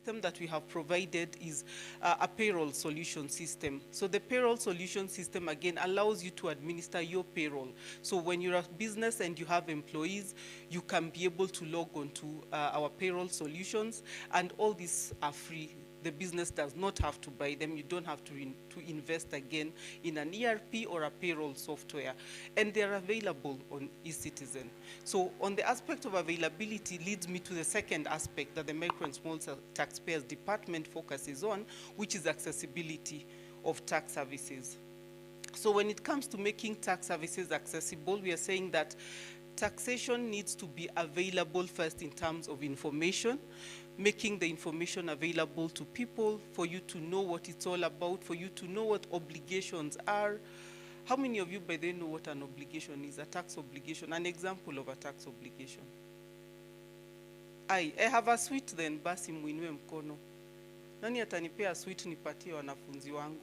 system that we have provided is a payroll solution system. So the payroll solution system again allows you to administer your payroll. So when you're a business and you have employees, you can be able to log on to our payroll solutions, and all these are free. The business does not have to buy them. You don't have to invest again in an ERP or a payroll software. And they're available on eCitizen. So on the aspect of availability leads me to the second aspect that the Micro and Small Taxpayers Department focuses on, which is accessibility of tax services. So when it comes to making tax services accessible, we are saying that taxation needs to be available first in terms of information, making the information available to people, for you to know what it's all about, for you to know what obligations are. How many of you by then know what an obligation is, a tax obligation, an example of a tax obligation? I have a sweet then, basi muinue mkono. Nani atanipea sweet nipatie wanafunzi wangu?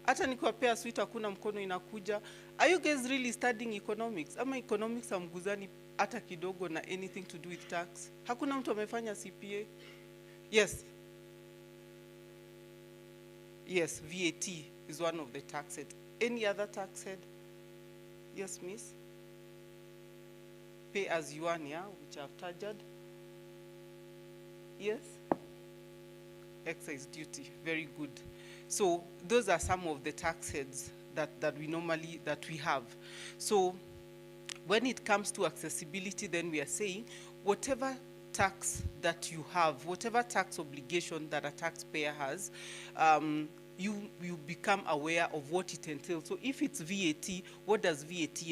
Hata nikiwapea sweet hakuna mkono inakuja. Are you guys really studying economics? Ama economics hamguzani hata kidogo na anything to do with tax? Hakuna mtu amefanya CPA? Yes. Yes, VAT is one of the tax head. Any other tax head? Yes, miss? Pay as you earn, yeah, which I've targeted. Yes? Excise duty, very good. So those are some of the tax heads that we have. So when it comes to accessibility, then we are saying whatever tax that you have, whatever tax obligation that a taxpayer has, you become aware of what it entails. So if it's VAT, what does VAT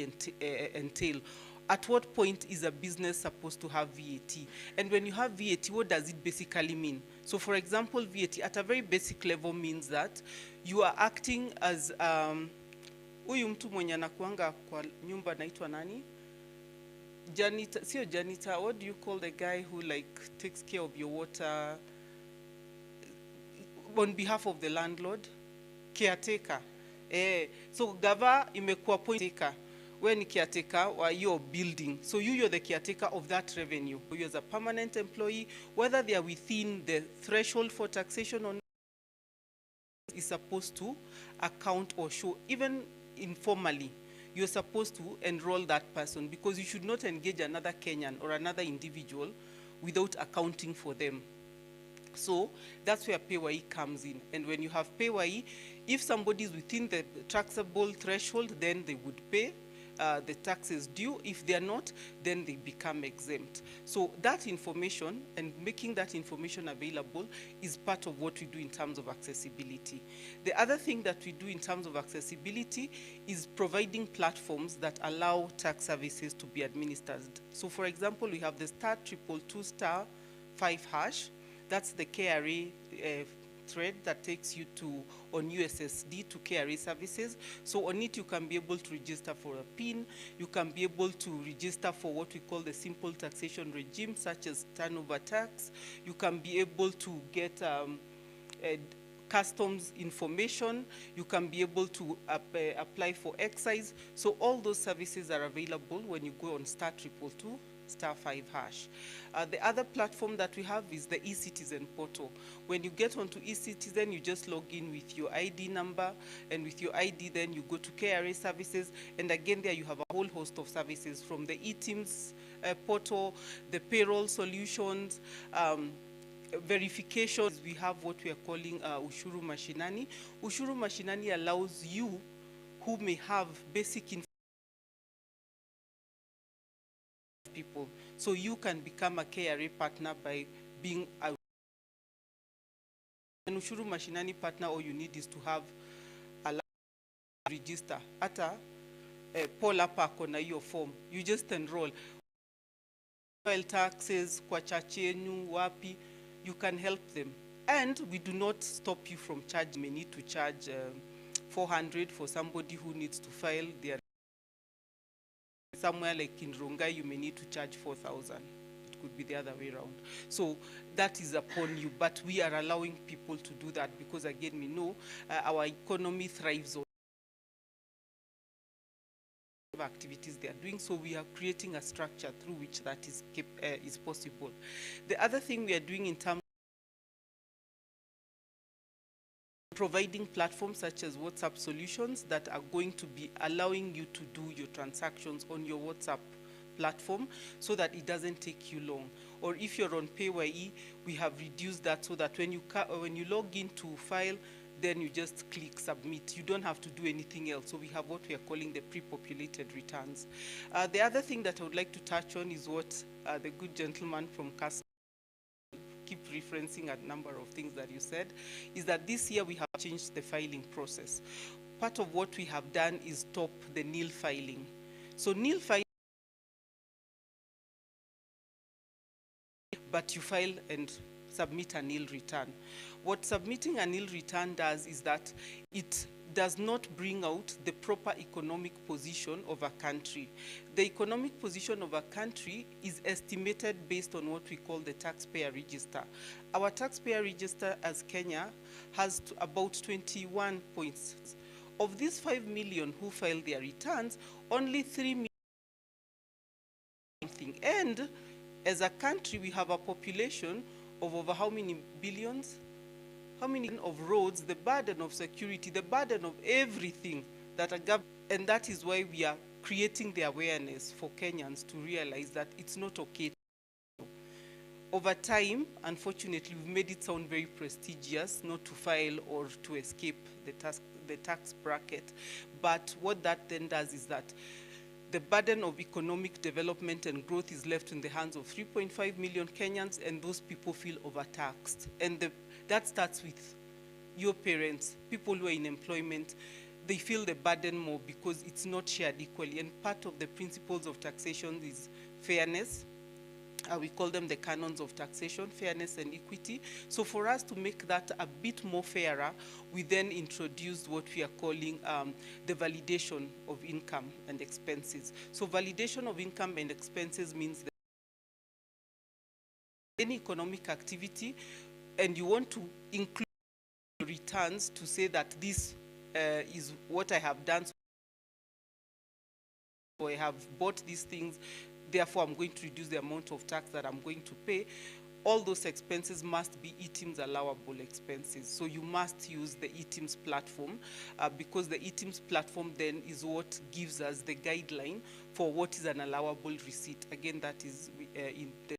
entail? At what point is a business supposed to have VAT? And when you have VAT, what does it basically mean? So for example, VAT at a very basic level means that you are acting as huyu mtu mwenye anakuanga kwa nyumba naitwa nani? Janitor, sio janitor, what do you call the guy who like takes care of your water on behalf of the landlord? Caretaker. So gava imekuwa caretaker. When caretaker or your building, so you're the caretaker of that revenue. You as a permanent employee, whether they are within the threshold for taxation or not, is supposed to account or show, even informally, you're supposed to enroll that person, because you should not engage another Kenyan or another individual without accounting for them. So that's where PAYE comes in. And when you have PAYE, if somebody is within the taxable threshold, then they would pay the taxes due. If they are not, then they become exempt. So that information and making that information available is part of what we do in terms of accessibility. The other thing that we do in terms of accessibility is providing platforms that allow tax services to be administered. So for example, we have the *222*5#. That's the KRA thread that takes you to on USSD to KRA services. So on it you can be able to register for a PIN, you can be able to register for what we call the simple taxation regime, such as turnover tax. You can be able to get customs information, you can be able to apply for excise. So all those services are available when you go on *222*5#. The other platform that we have is the eCitizen portal. When you get onto eCitizen, you just log in with your ID number, and with your ID then you go to KRA services, and again there you have a whole host of services from the eTeams portal, the payroll solutions, verifications. We have what we are calling Ushuru Mashinani. Ushuru Mashinani allows you who may have basic information people. So you can become a KRA partner by being an Ushuru Mashinani partner. All you need is to have a register. Ata Paul hapa kona hiyo form. You just enroll. File taxes, kwa church yenu, wapi, you can help them. And we do not stop you from charging. You may need to charge 400 for somebody who needs to file their somewhere like in Rongai, you may need to charge 4,000. It could be the other way around. So that is upon you, but we are allowing people to do that because again, we know our economy thrives on activities they are doing, so we are creating a structure through which that is possible. The other thing we are doing in terms providing platforms such as WhatsApp solutions that are going to be allowing you to do your transactions on your WhatsApp platform so that it doesn't take you long. Or if you're on PayYE, we have reduced that so that when you log in to file, then you just click submit. You don't have to do anything else. So we have what we are calling the pre-populated returns. The other thing that I would like to touch on is what the good gentleman from Customs keep referencing a number of things that you said, is that this year we have changed the filing process. Part of what we have done is stop the nil filing. So nil filing, but you file and submit a nil return. What submitting a nil return does is that it does not bring out the proper economic position of a country. The economic position of a country is estimated based on what we call the taxpayer register. Our taxpayer register as Kenya has about 21 points. Of these 5 million who filed their returns, only 3 million. And as a country, we have a population of over how many billions? How many of roads, the burden of security, the burden of everything that a government, and that is why we are creating the awareness for Kenyans to realize that it's not okay. Over time, unfortunately, we've made it sound very prestigious not to file or to escape the tax bracket. But what that then does is that the burden of economic development and growth is left in the hands of 3.5 million Kenyans, and those people feel overtaxed. And that starts with your parents, people who are in employment. They feel the burden more because it's not shared equally. And part of the principles of taxation is fairness. We call them the canons of taxation, fairness and equity. So for us to make that a bit more fairer, we then introduced what we are calling the validation of income and expenses. So validation of income and expenses means that any economic activity, and you want to include returns to say that this is what I have done, so I have bought these things, therefore I'm going to reduce the amount of tax that I'm going to pay. All those expenses must be eTIMS allowable expenses. So you must use the eTIMS platform because the eTIMS platform then is what gives us the guideline for what is an allowable receipt. Again, that is in the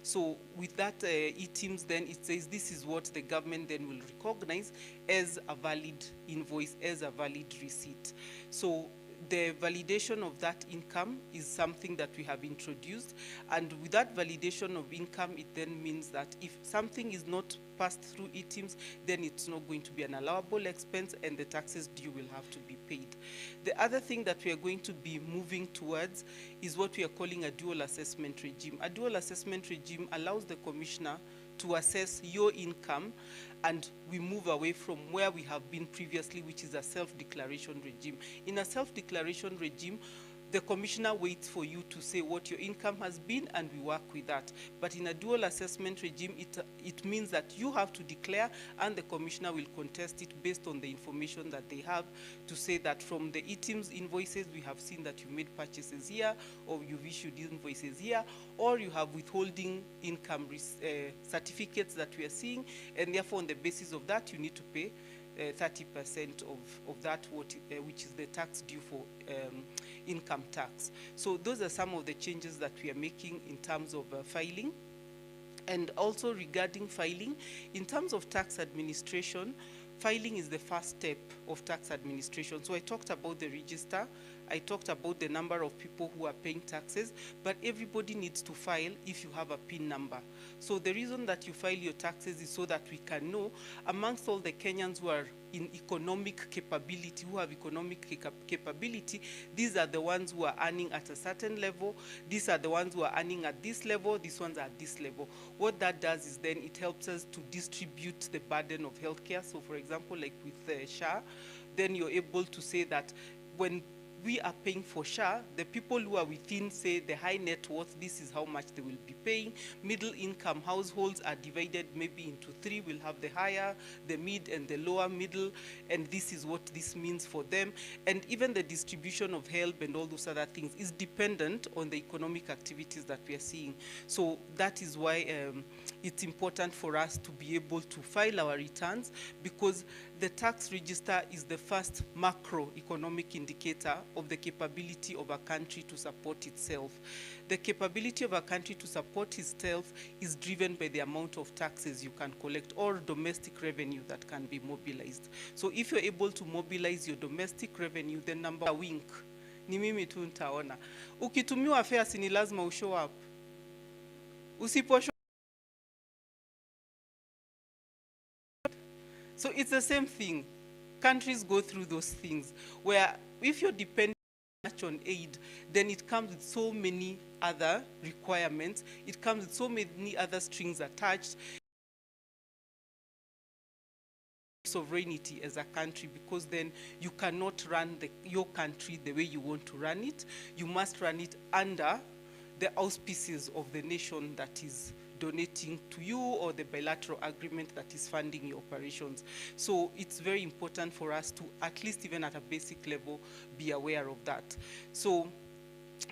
so with that eTIMS, then it says this is what the government then will recognize as a valid invoice, as a valid receipt. So the validation of that income is something that we have introduced, and with that validation of income, it then means that if something is not passed through eTIMS, then it's not going to be an allowable expense and the taxes due will have to be paid. The other thing that we are going to be moving towards is what we are calling a dual assessment regime. A dual assessment regime allows the commissioner to assess your income, and we move away from where we have been previously, which is a self-declaration regime. In a self-declaration regime, the commissioner waits for you to say what your income has been, and we work with that. But in a dual assessment regime, it means that you have to declare, and the commissioner will contest it based on the information that they have to say that from the eTIMS invoices, we have seen that you made purchases here, or you've issued invoices here, or you have withholding income certificates that we are seeing, and therefore on the basis of that, you need to pay 30% of that, which is the tax due for income tax. So those are some of the changes that we are making in terms of filing. And also regarding filing, in terms of tax administration, filing is the first step of tax administration. So I talked about the register, I talked about the number of people who are paying taxes, but everybody needs to file if you have a PIN number. So the reason that you file your taxes is so that we can know amongst all the Kenyans who are in economic capability, who have economic capability, these are the ones who are earning at a certain level, these are the ones who are earning at this level, these ones are at this level. What that does is then it helps us to distribute the burden of healthcare. So for example, like with SHA, then you're able to say that when we are paying for SHA, the people who are within, say, the high net worth, this is how much they will be paying. Middle income households are divided maybe into three. We'll have the higher, the mid, and the lower middle, and this is what this means for them. And even the distribution of help and all those other things is dependent on the economic activities that we are seeing. So that is why it's important for us to be able to file our returns, because the tax register is the first macroeconomic indicator of the capability of a country to support itself. The capability of a country to support itself is driven by the amount of taxes you can collect or domestic revenue that can be mobilized. So if you're able to mobilize your domestic revenue, the number wink ni mimi tu nitaona. Ukitumiwa fare si ni lazima ushow up. Usipo show. So it's the same thing. Countries go through those things where if you're dependent on aid, then it comes with so many other requirements. It comes with so many other strings attached. Sovereignty as a country, because then you cannot run your country the way you want to run it. You must run it under the auspices of the nation that is donating to you, or the bilateral agreement that is funding your operations. So it's very important for us to, at least even at a basic level, be aware of that. So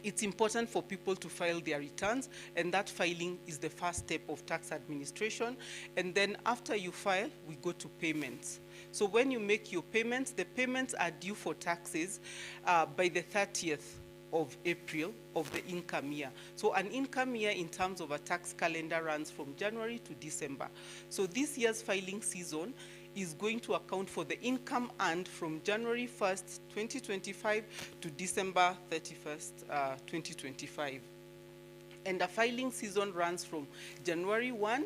it's important for people to file their returns, and that filing is the first step of tax administration. And then after you file, we go to payments. So when you make your payments, the payments are due for taxes by the 30th of April of the income year. So an income year in terms of a tax calendar runs from January to December. So this year's filing season is going to account for the income earned from January 1st, 2025 to December 31st, 2025. And the filing season runs from January 1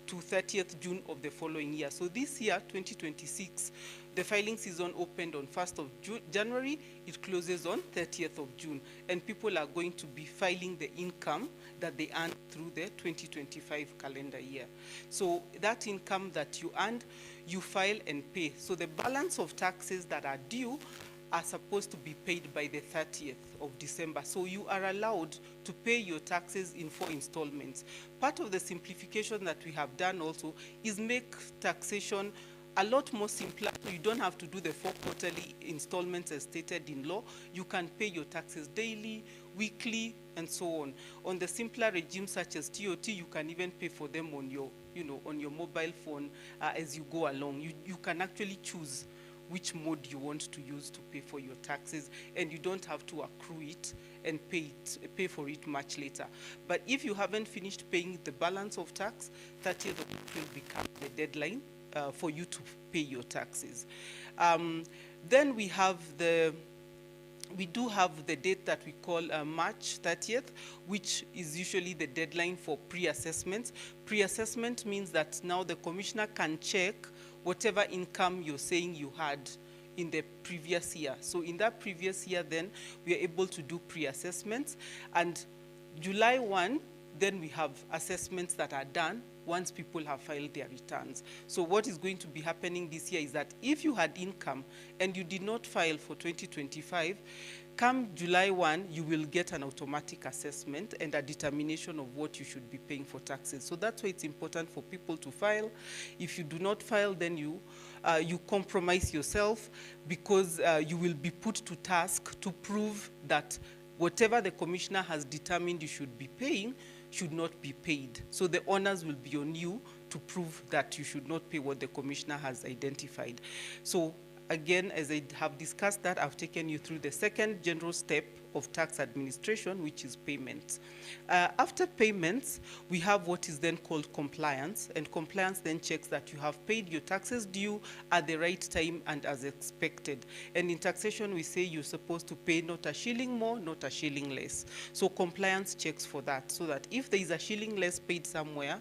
to 30th June of the following year. So this year, 2026, the filing season opened on 1st of January, it closes on 30th of June, and people are going to be filing the income that they earned through the 2025 calendar year. So that income that you earned, you file and pay. So the balance of taxes that are due are supposed to be paid by the 30th of December. So you are allowed to pay your taxes in 4 installments. Part of the simplification that we have done also is make taxation a lot more simpler. You don't have to do the 4 quarterly installments as stated in law. You can pay your taxes daily, weekly, and so on. On the simpler regimes such as TOT, you can even pay for them on your, on your mobile phone as you go along. You can actually choose which mode you want to use to pay for your taxes, and you don't have to accrue it and pay for it much later. But if you haven't finished paying the balance of tax, 30th of April becomes the deadline for you to pay your taxes. Then we do have the date that we call March 30th, which is usually the deadline for pre-assessments. Pre-assessment means that now the commissioner can check whatever income you're saying you had in the previous year. So in that previous year, then we are able to do pre-assessments. And July 1, then we have assessments that are done once people have filed their returns. So what is going to be happening this year is that if you had income and you did not file for 2025, come July 1, you will get an automatic assessment and a determination of what you should be paying for taxes. So that's why it's important for people to file. If you do not file, then you compromise yourself, because you will be put to task to prove that whatever the commissioner has determined you should be paying should not be paid. So the onus will be on you to prove that you should not pay what the commissioner has identified. So again, as I have discussed that, I've taken you through the second general step of tax administration, which is payments. After payments, we have what is then called compliance, and compliance then checks that you have paid your taxes due at the right time and as expected. And in taxation, we say you're supposed to pay not a shilling more, not a shilling less. So compliance checks for that, so that if there is a shilling less paid somewhere,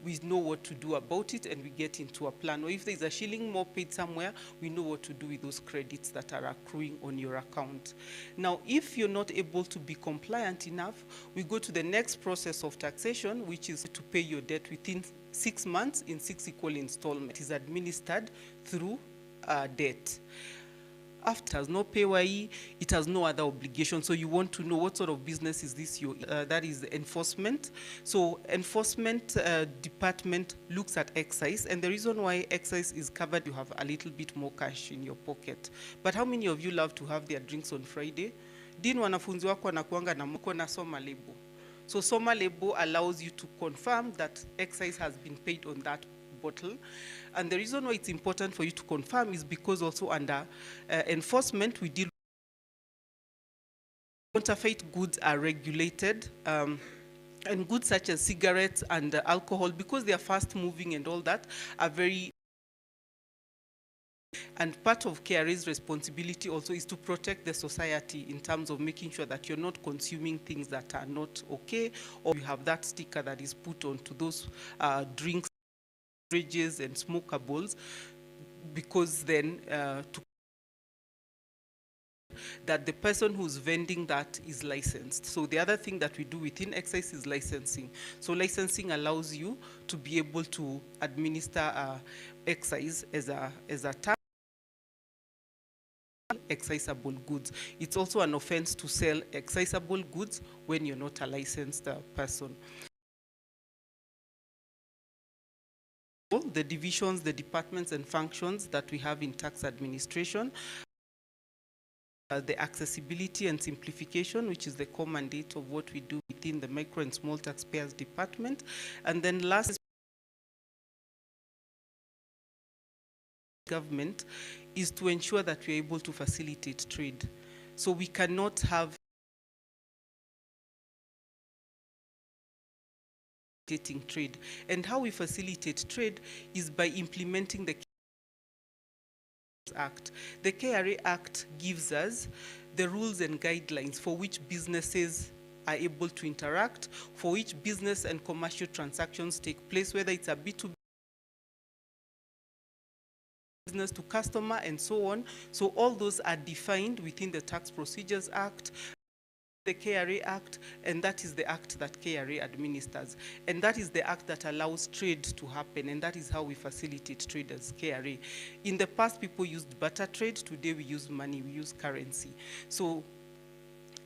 we know what to do about it and we get into a plan. Or if there's a shilling more paid somewhere, we know what to do with those credits that are accruing on your account. Now, if you're not able to be compliant enough, we go to the next process of taxation, which is to pay your debt within 6 months in 6 equal installments. It is administered through debt. After, it has no PAYE, it has no other obligation. So you want to know what sort of business is this? That is enforcement. So enforcement department looks at excise, and the reason why excise is covered, you have a little bit more cash in your pocket. But how many of you love to have their drinks on Friday? Din wanafunzi wako wanakuanga na mko nasoma lebo. So Soma Lebo allows you to confirm that excise has been paid on that bottle. And the reason why it's important for you to confirm is because also under enforcement, we deal with counterfeit goods are regulated. And goods such as cigarettes and alcohol, because they are fast moving and all that, are very. And part of KRA's responsibility also is to protect the society in terms of making sure that you're not consuming things that are not okay, or you have that sticker that is put onto those drinks, beverages, and smokables, because then that the person who's vending that is licensed. So the other thing that we do within excise is licensing. So licensing allows you to be able to administer excise as a tax. Excisable goods. It's also an offense to sell excisable goods when you're not a licensed person. The divisions, the departments and functions that we have in tax administration, the accessibility and simplification, which is the core mandate of what we do within the micro and small taxpayers department. And then last, government is to ensure that we're able to facilitate trade. So we cannot have trade. And how we facilitate trade is by implementing the Act. The KRA Act gives us the rules and guidelines for which businesses are able to interact, for which business and commercial transactions take place, whether it's a B2B, business to customer, and so on. So all those are defined within the Tax Procedures Act, the KRA Act, and that is the act that KRA administers. And that is the act that allows trade to happen, and that is how we facilitate trade as KRA. In the past, people used barter trade. Today, we use money, we use currency. So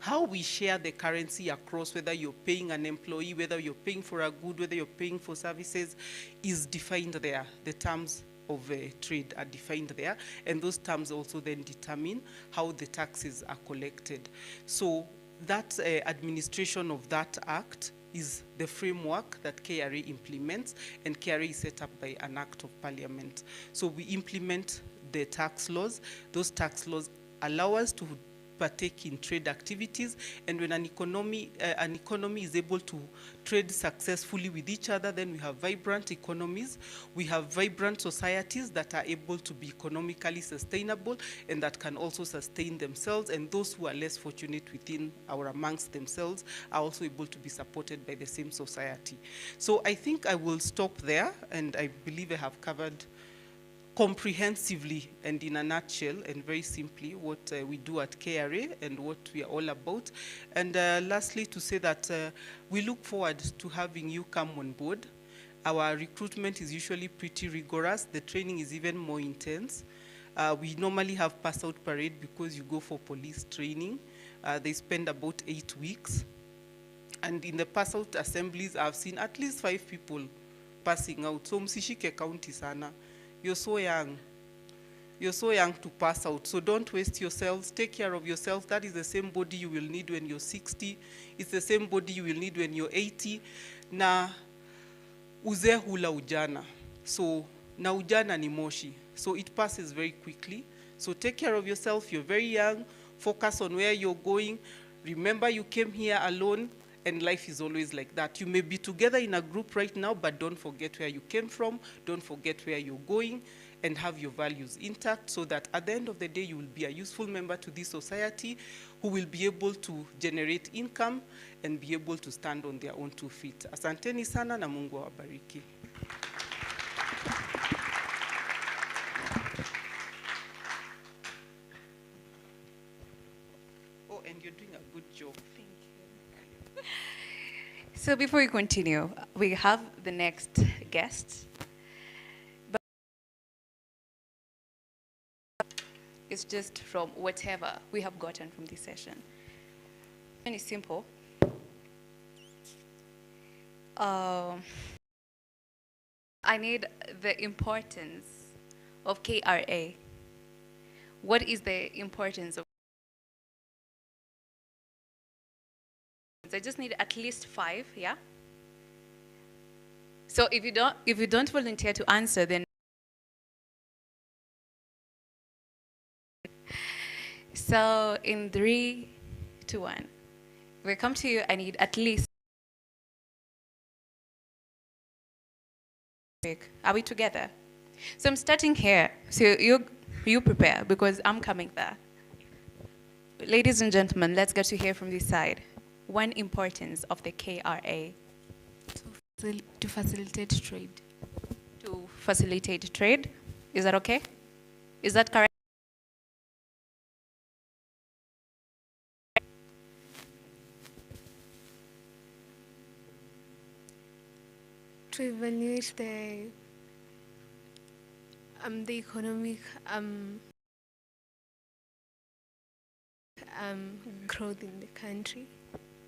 how we share the currency across, whether you're paying an employee, whether you're paying for a good, whether you're paying for services, is defined there. The terms of trade are defined there, and those terms also then determine how the taxes are collected. So that administration of that act is the framework that KRA implements, and KRA is set up by an act of parliament. So we implement the tax laws. Those tax laws allow us to partake in trade activities, and when an economy is able to trade successfully with each other, then we have vibrant economies, we have vibrant societies that are able to be economically sustainable and that can also sustain themselves, and those who are less fortunate within or amongst themselves are also able to be supported by the same society. So I think I will stop there, and I believe I have covered comprehensively and in a nutshell and very simply what we do at KRA and what we are all about. And lastly, to say that we look forward to having you come on board. Our recruitment is usually pretty rigorous. The training is even more intense. We normally have pass-out parade because you go for police training. They spend about 8 weeks. And in the pass-out assemblies, I've seen at least 5 people passing out. So msishike county sana. You're so young. You're so young to pass out. So don't waste yourselves. Take care of yourself. That is the same body you will need when you're 60. It's the same body you will need when you're 80. Na uzee hula ujana. So na ujana ni moshi. So it passes very quickly. So take care of yourself. You're very young. Focus on where you're going. Remember you came here alone. And life is always like that. You may be together in a group right now, but don't forget where you came from, don't forget where you're going, and have your values intact so that at the end of the day, you will be a useful member to this society who will be able to generate income and be able to stand on their own 2 feet. Asanteni sana na Mungu awabariki. Oh, and you're doing a good job. So before we continue, we have the next guest. But it's just from whatever we have gotten from this session. And it's simple. I need the importance of KRA. What is the importance of I just need at least 5, yeah? So if you don't volunteer to answer, then so in 3, 2, 1. We come to you, I need at least. Are we together? So I'm starting here. So you prepare because I'm coming there. Ladies and gentlemen, let's get to hear from this side. One importance of the KRA. To facilitate trade. To facilitate trade. Is that okay? Is that correct? To evaluate the economic growth in the country.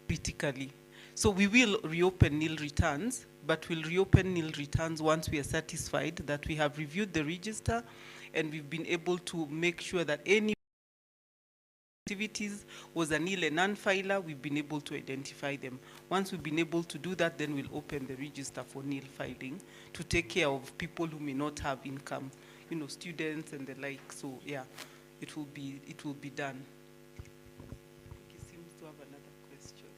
Critically. So we will reopen nil returns, but we'll reopen nil returns once we are satisfied that we have reviewed the register and we've been able to make sure that any activities was a nil and non-filer, we've been able to identify them. Once we've been able to do that, then we'll open the register for nil filing to take care of people who may not have income, you know, students and the like. So yeah, it will be done. He seems to have another question.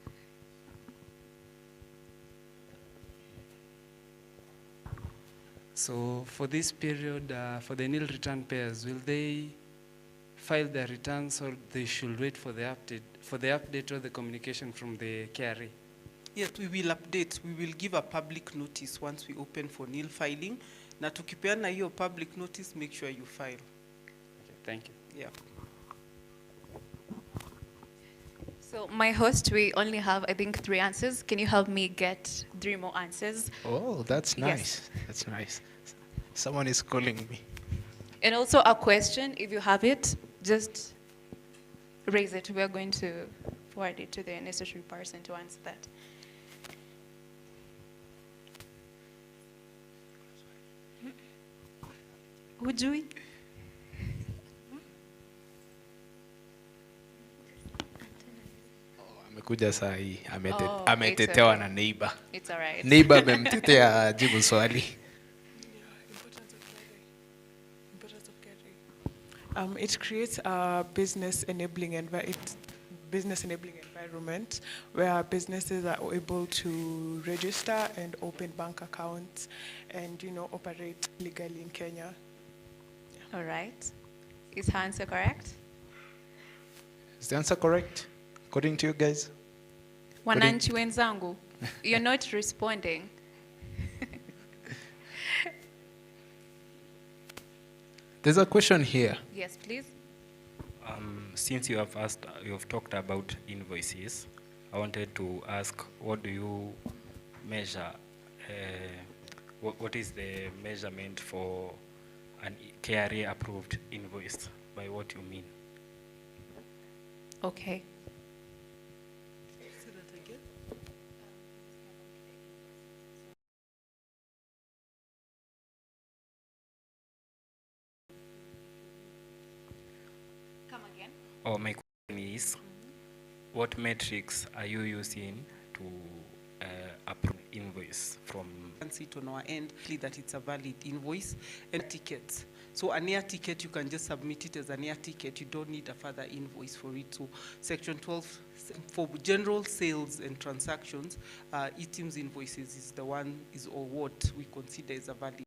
So for this period, for the nil return payers, will they file their returns or they should wait for the update or the communication from the KRA? Yes, we will update. We will give a public notice once we open for nil filing. Na tukipeana hiyo public notice, make sure you file. Okay, thank you. Yeah. So my host, we only have, I think, 3 answers. Can you help me get 3 more answers? Oh, that's nice. Yes. That's nice. Someone is calling me. And also a question, if you have it, just raise it. We are going to forward it to the necessary person to answer that. Hujui? Amekuja saa hii Oh, ametetewa it's na neighbor. It's all right. Neighbor amemtetea jibu swali. It creates a business enabling environment where businesses are able to register and open bank accounts and, you know, operate legally in Kenya. All right. Is her answer correct? Is the answer correct, according to you guys? Wananchi wenzangu, you're not responding. There's a question here. Yes, please. Since you have talked about invoices, I wanted to ask, what do you measure? What is the measurement for an KRA approved invoice? By what you mean? Okay. Say that again. Come again. Or my question is, what metrics are you using to approve invoice from? See it on our end that it's a valid invoice and tickets. So an air ticket, you can just submit it as an air ticket. You don't need a further invoice for it. So Section 12, for general sales and transactions, e-teams invoices is the one or what we consider as a valid.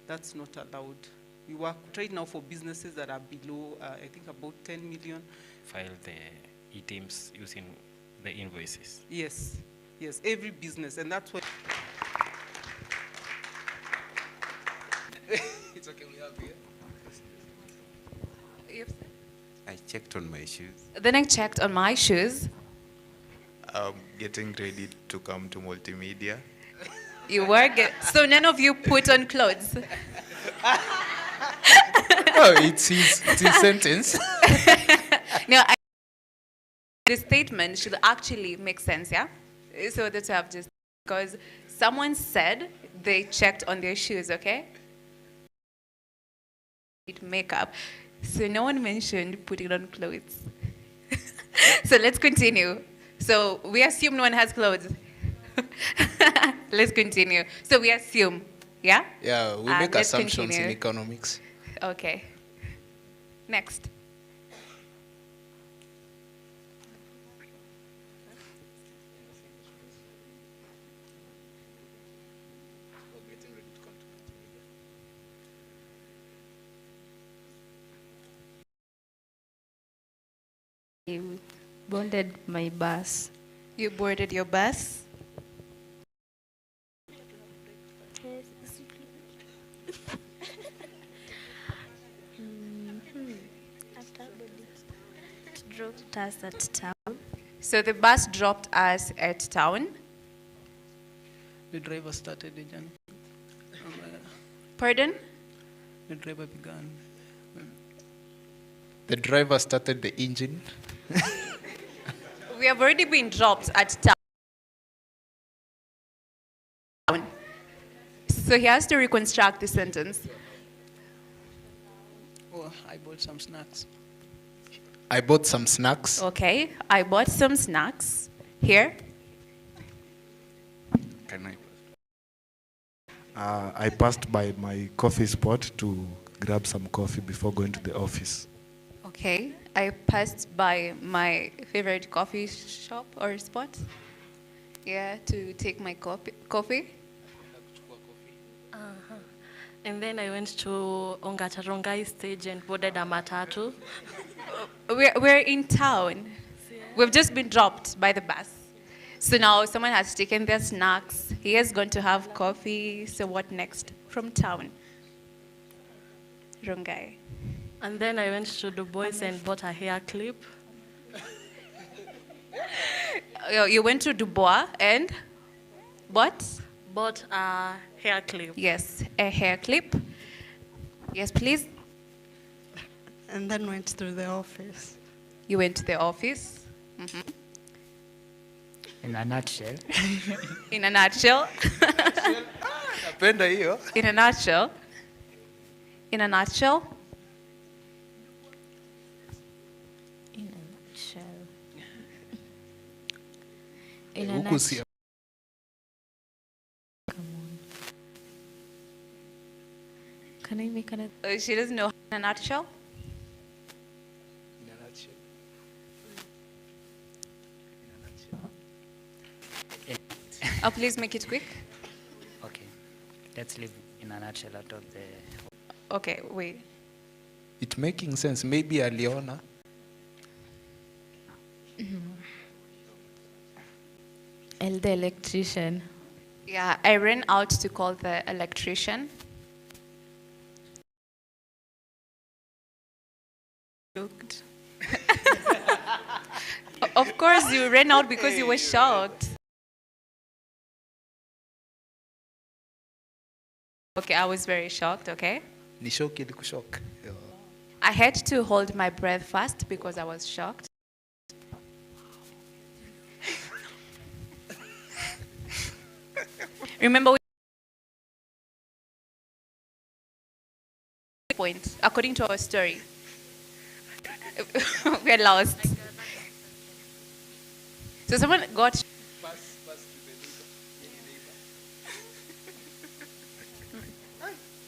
That's not allowed. We work right now for businesses that are below, I think about 10 million. File the e-teams using the invoices. Yes, yes, every business, and that's what. It's okay, we have here. I checked on my shoes. Then I checked on my shoes. I'm getting ready to come to multimedia. You were so none of you put on clothes. Oh, it's his sentence. No, the statement should actually make sense, yeah? So that's what I've just, because someone said they checked on their shoes, okay? Makeup. So no one mentioned putting on clothes. So let's continue. So we assume no one has clothes. Let's continue. So we assume, yeah? Yeah, we make let's assumptions continue. in economics. Okay. Next. I boarded my bus. You boarded your bus. After boarding, it dropped us at town. So the bus dropped us at town. The driver started the journey. Pardon? The driver began. The driver started the engine. We have already been dropped at town. So he has to reconstruct the sentence. Oh, I bought some snacks. I bought some snacks. Okay, I bought some snacks. Here. Can I passed by my coffee spot to grab some coffee before going to the office. Okay, I passed by my favorite coffee shop or spot. Yeah, to take my coffee. And then I went to Ongatarongai stage and boarded a matatu. We're in town. We've just been dropped by the bus. So now someone has taken their snacks. He is going to have coffee. So what next? From town. Rongai. And then I went to Du Bois and bought a hair clip. You went to Dubois and what? Bought a hair clip. Yes, a hair clip. Yes, please. And then went to the office. You went to the office. Mm-hmm. In a nutshell. In a nutshell. Napenda hiyo. In a nutshell. In a nutshell. In a nutshell. In a Huku nutshell. si- Can I make an? She doesn't know in a nutshell. Oh, please make it quick. Okay. Let's leave in a nutshell out of the. Okay, wait. It making sense. Maybe aliona. And the electrician. Yeah, I ran out to call the electrician. Looked. Of course, you ran out because you were shocked. Okay, I was very shocked, okay? Ni shock ilikushock. I had to hold my breath fast because I was shocked. Remember, point according to our story, we're lost. So someone got.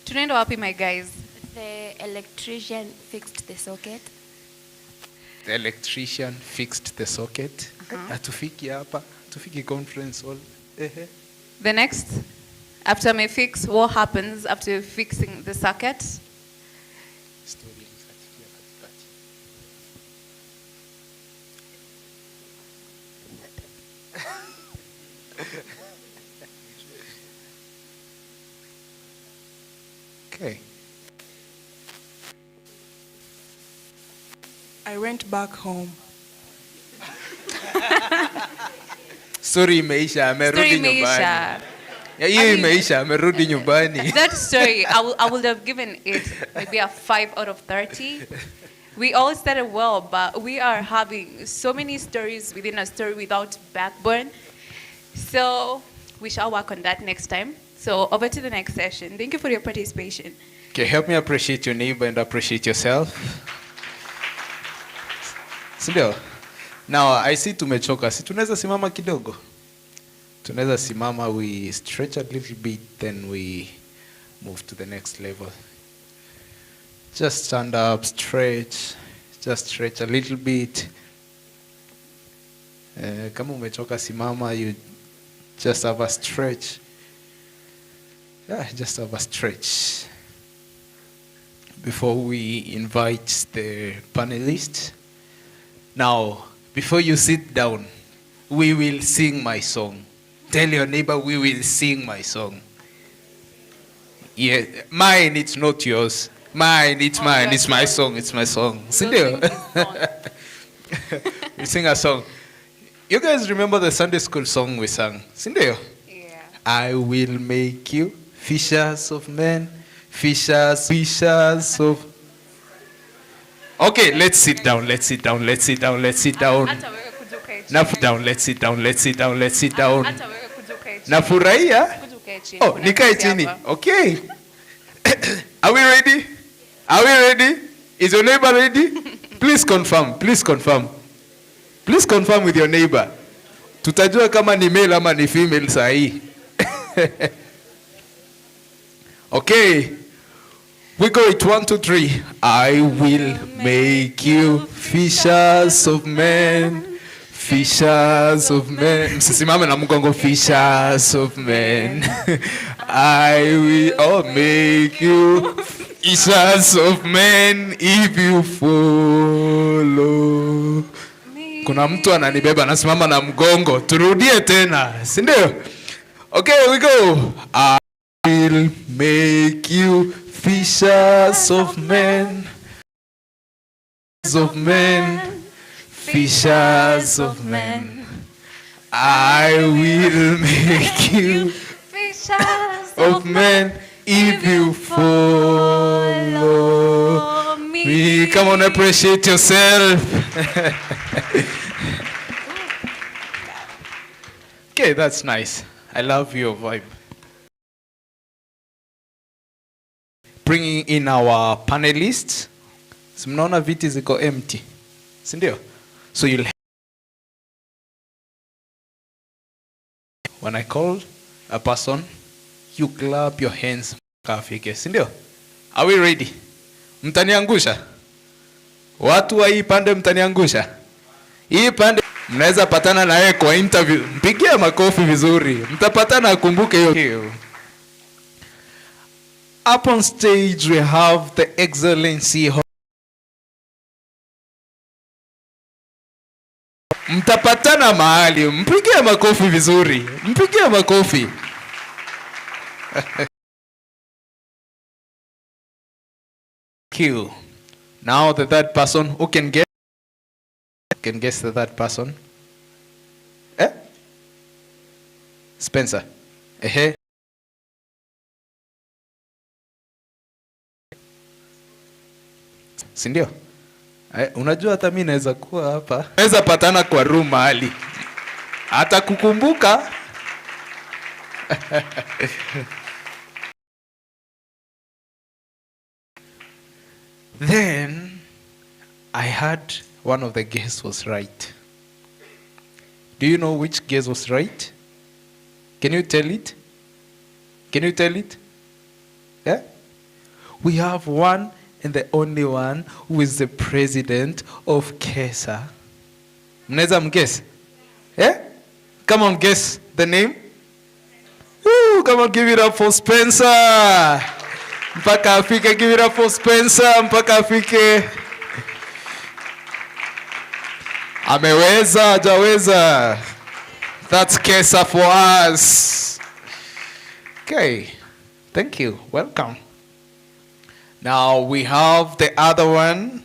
Tunaenda wapi, my guys? The electrician fixed the socket. The electrician fixed the socket. Hatufiki hapa. Hatufiki conference hall. The next, after my fix, what happens after fixing the socket? Okay. I went back home. Story imeisha, amerudi nyumbani. Hiyo imeisha, amerudi nyumbani. That story, I would have given it maybe a 5 out of 30. We all started well, but we are having so many stories within a story without backbone. So we shall work on that next time. So over to the next session. Thank you for your participation. Okay, help me appreciate your neighbor and appreciate yourself. Sindio? Now, I see tumechoka. Si tunaweza simama kidogo? Tunaweza simama, we stretch a little bit, then we move to the next level. Just stand up, stretch. Just stretch a little bit. Kama umechoka simama, you just have a stretch. Yeah, just have a stretch. Before we invite the panelists. Now, before you sit down, we will sing my song. Tell your neighbor, we will sing my song. Yeah, mine, it's not yours. Mine, it's mine. It's my song. It's my song. Sindio? We sing a song. You guys remember the Sunday school song we sang? Sindio? Yeah. I will make you fishers of men, fishers of... Okay, let's sit down. Let's sit down. Let's sit down. Let's sit down. Now down. Let's sit down. Let's sit down. Let's sit down. Nafurahia? Oh, nikae chini. Okay. Are we ready? Are we ready? Is your neighbor ready? Please confirm. Please confirm. Please confirm with your neighbor. Tutajua kama ni male ama ni female sahi. Okay. We go it 1, 2, 3. I will make you fishers of men. Fishers of men. Msisimame na mgongo, fishers of men. I will make you fishers of men if you follow. Kuna mtu ananibeba anasimama na mgongo. Turudie tena. Si ndio? Okay, we go. I will make you fishers of men. Of men. Fishers of men. I will make you Fishers of men if you follow me. Come on, appreciate yourself. Okay, that's nice. I love your vibe. Bringing in our panelists. So mnaona viti ziko empty. Si ndio? So you'll, when I call a person, you clap your hands kafike. Si ndio? Are we ready? Mtaniangusha? Watu wa hii pande mtaniangusha? Hii pande mnaweza patana na yeye kwa interview. Mpigie makofi vizuri. Mtapatana, akumbuke hiyo. Up on stage we have the Excellency. Mtapatana mahali. Mpigie makofi vizuri. Mpigie makofi. Q. Now the third person, who can guess? Can guess the third person? Eh? Spencer. Ehe. Si ndio? Unajua hata mimi naweza kuwa hapa. Naweza patana kwa room mahali. Hata kukumbuka. Then I heard one of the guests was right. Do you know which guest was right? Can you tell it? Can you tell it? Yeah? We have one and the only one who is the president of KRA. Mnaweza mguess? Yeah? Come on, guess the name. Woo, come on, give it up for Spencer. Mpaka afike, give it up for Spencer. Mpaka afike. Ameweza, hajaweza. That's KRA for us. Okay. Thank you. Welcome. Now we have the other one,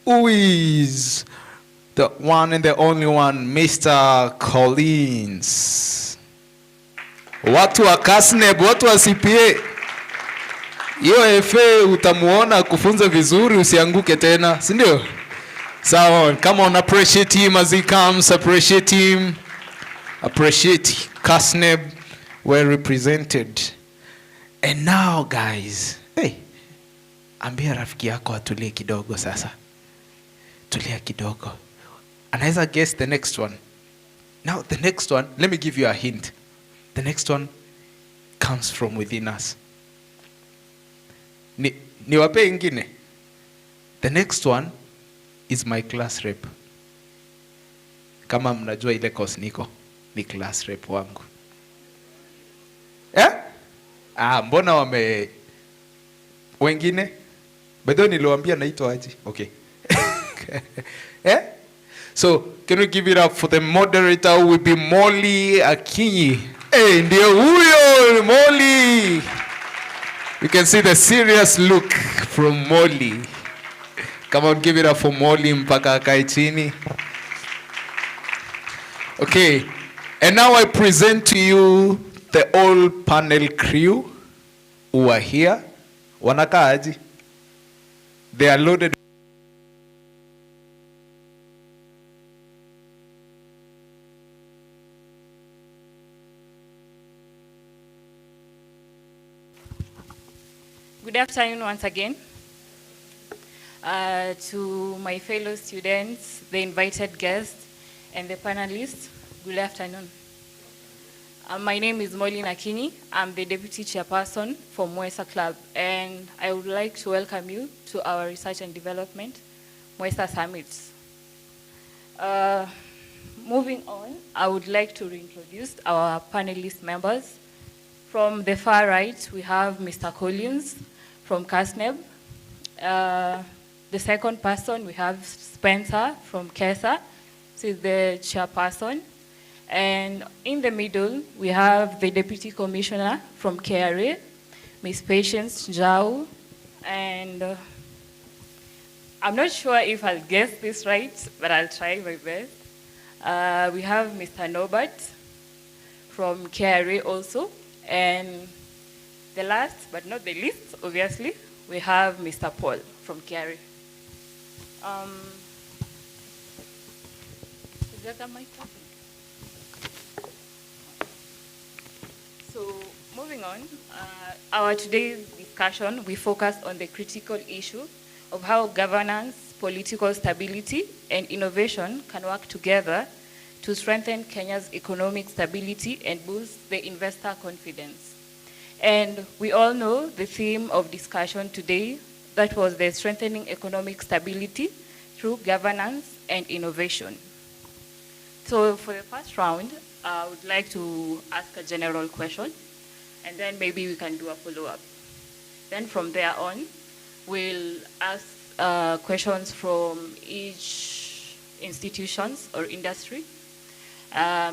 who is the one and the only one, Mr. Collins. Watu wa Kasneb, watu wa CPA. Hiyo FA utamuona kufunza vizuri, usianguke tena, si ndio? So come on, appreciate him as he comes, appreciate him. Appreciate Kasneb, well represented. And now guys, hey, ambia rafiki yako atulie kidogo sasa. Tulia kidogo. Anaweza guess the next one. Now the next one, let me give you a hint. The next one comes from within us. Niwape ingine. The next one is my class rep. Kama mnajua ile course niko, ni class rep wangu. Mbona wengine? Bado niliwaambia naitwa aje. Okay. So, can we give it up for the moderator who will be Molly Akinyi? Hey, ndio huyo Molly. You can see the serious look from Molly. Come on, give it up for Molly mpaka akae chini. Okay, and now I present to you the whole panel crew who are here. Wanakaa aje? They are loaded. Good afternoon once again. To my fellow students, the invited guests, and the panelists, good afternoon. My name is Molly Akinyi. I'm the Deputy Chairperson for MMUESA Club, and I would like to welcome you to our Research and Development MMUESA Summit. Moving on, I would like to reintroduce our panelist members. From the far right, we have Mr. Collins from CASNEB. The second person, we have Spencer from KESA. She's the chairperson. And in the middle, we have the Deputy Commissioner from KRA, Ms. Patience Jau. And I'm not sure if I'll guess this right, but I'll try my best. We have Mr. Norbert from KRA also. And the last, but not the least, obviously, we have Mr. Paul from KRA. Is that a mic? So moving on, our today's discussion, we focus on the critical issue of how governance, political stability, and innovation can work together to strengthen Kenya's economic stability and boost the investor confidence. And we all know the theme of discussion today, that was the strengthening economic stability through governance and innovation. So for the first round, I would like to ask a general question, and then maybe we can do a follow-up. Then from there on, we'll ask questions from each institutions or industry,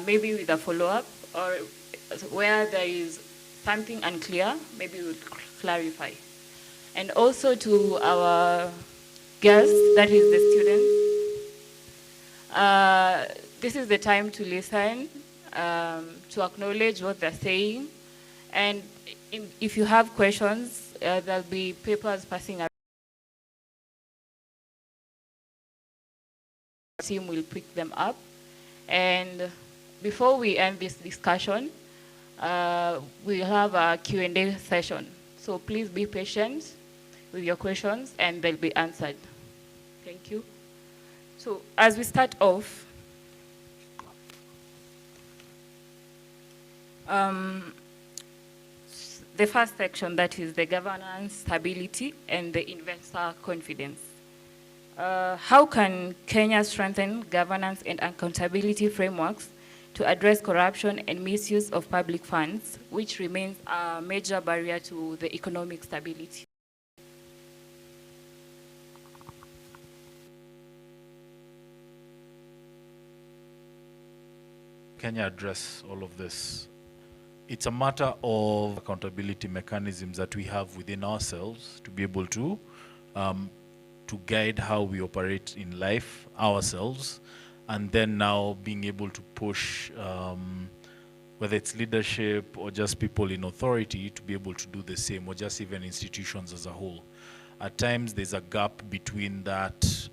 maybe with a follow-up, or where there is something unclear, maybe we'll clarify. And also to our guests, that is the students, this is the time to listen, to acknowledge what they're saying. And if you have questions, there'll be papers passing around. The team will pick them up. And before we end this discussion, we'll have a Q&A session. So please be patient with your questions and they'll be answered. Thank you. So as we start off, the first section, that is the governance, stability, and the investor confidence. How can Kenya strengthen governance and accountability frameworks to address corruption and misuse of public funds, which remains a major barrier to the economic stability? Kenya address all of this? It's a matter of accountability mechanisms that we have within ourselves to be able to guide how we operate in life ourselves, and then now being able to push, whether it's leadership or just people in authority, to be able to do the same, or just even institutions as a whole. At times there's a gap between that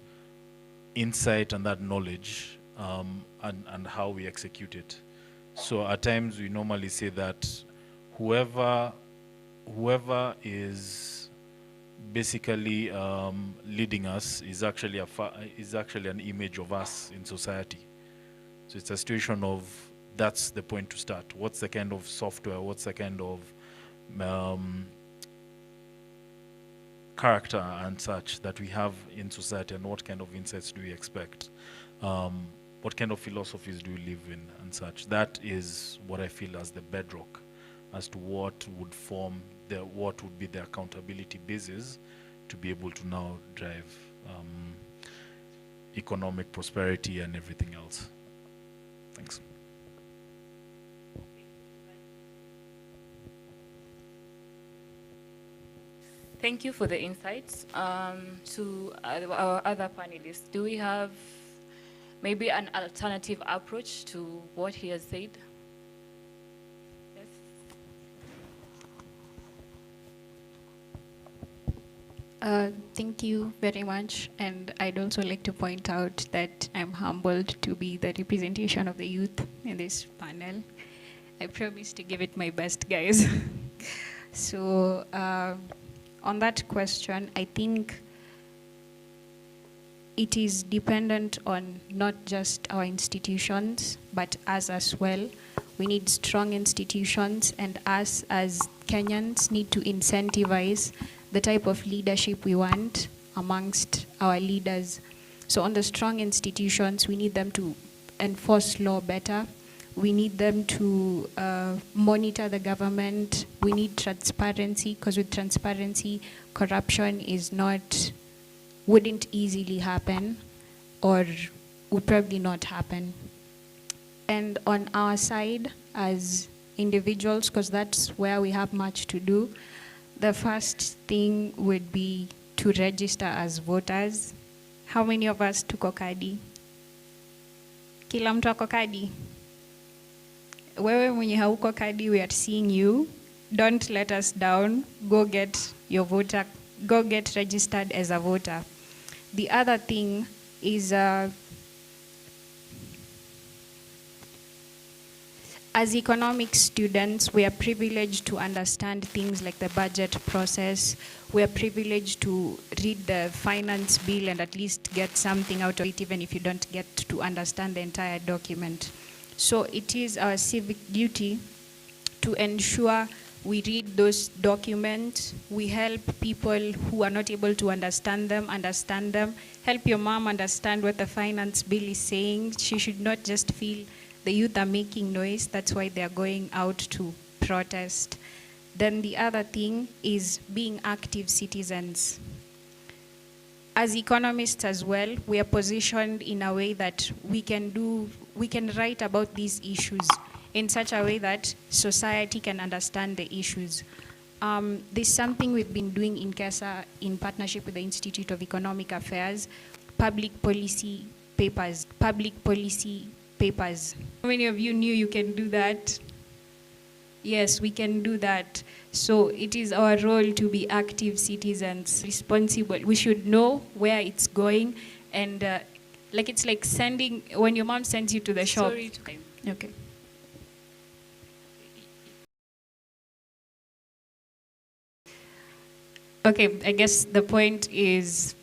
insight and that knowledge and how we execute it. So at times we normally say that whoever is basically leading us is actually an image of us in society. So it's a situation of, that's the point to start. What's the kind of software, what's the kind of character and such that we have in society, and what kind of insights do we expect? What kind of philosophies do we live in and such? That is what I feel as the bedrock as to what would form what would be the accountability basis to be able to now drive economic prosperity and everything else. Thanks. Thank you for the insights. To our other panelists, do we have maybe an alternative approach to what he has said? Thank you very much, and I'd also like to point out that I'm humbled to be the representation of the youth in this panel. I promise to give it my best, guys. So on that question, I think it is dependent on not just our institutions, but us as well. We need strong institutions, and us as Kenyans need to incentivize the type of leadership we want amongst our leaders. So on the strong institutions, we need them to enforce law better. We need them to monitor the government. We need transparency, because with transparency, corruption wouldn't easily happen, or would probably not happen. And on our side, as individuals, because that's where we have much to do, the first thing would be to register as voters. How many of us tuko kadi? Kila mtu ako kadi? Wewe mwenye hauko kadi, we are seeing you. Don't let us down. Go get your voter. Go get registered as a voter. The other thing is, as economic students, we are privileged to understand things like the budget process. We are privileged to read the finance bill and at least get something out of it, even if you don't get to understand the entire document. So it is our civic duty to ensure we read those documents, we help people who are not able to understand them. Help your mom understand what the finance bill is saying. She should not just feel the youth are making noise, that's why they're going out to protest. Then the other thing is being active citizens. As economists as well, we are positioned in a way that we can write about these issues in such a way that society can understand the issues. This is something we've been doing in KESA in partnership with the Institute of Economic Affairs, public policy papers. How many of you knew you can do that? Yes, we can do that. So it is our role to be active citizens, responsible. We should know where it's going, and it's like sending, when your mom sends you to the shop. Okay. Okay, I guess the point is,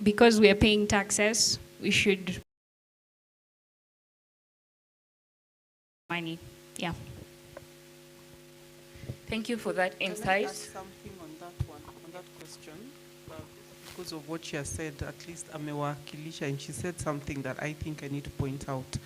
because we are paying taxes, we should money. Yeah. Thank you for that insight. Can I add something on that question? Because of what she has said, at least amewakilisha, and she said something that I think I need to point out.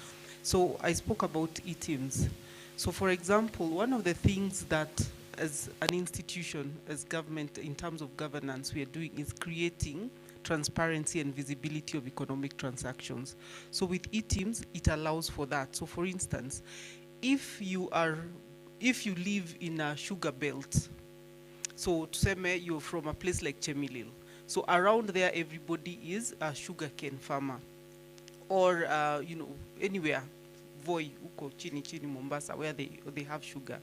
So I spoke about e-teams. So for example, one of the things that as an institution, as government, in terms of governance, we are doing is creating transparency and visibility of economic transactions. So with e-teams, it allows for that. So for instance, if you live in a sugar belt, so tuseme you're from a place like Chemilil, so around there everybody is a sugarcane farmer, or anywhere, Voi, uko chini Mombasa, where they have sugar.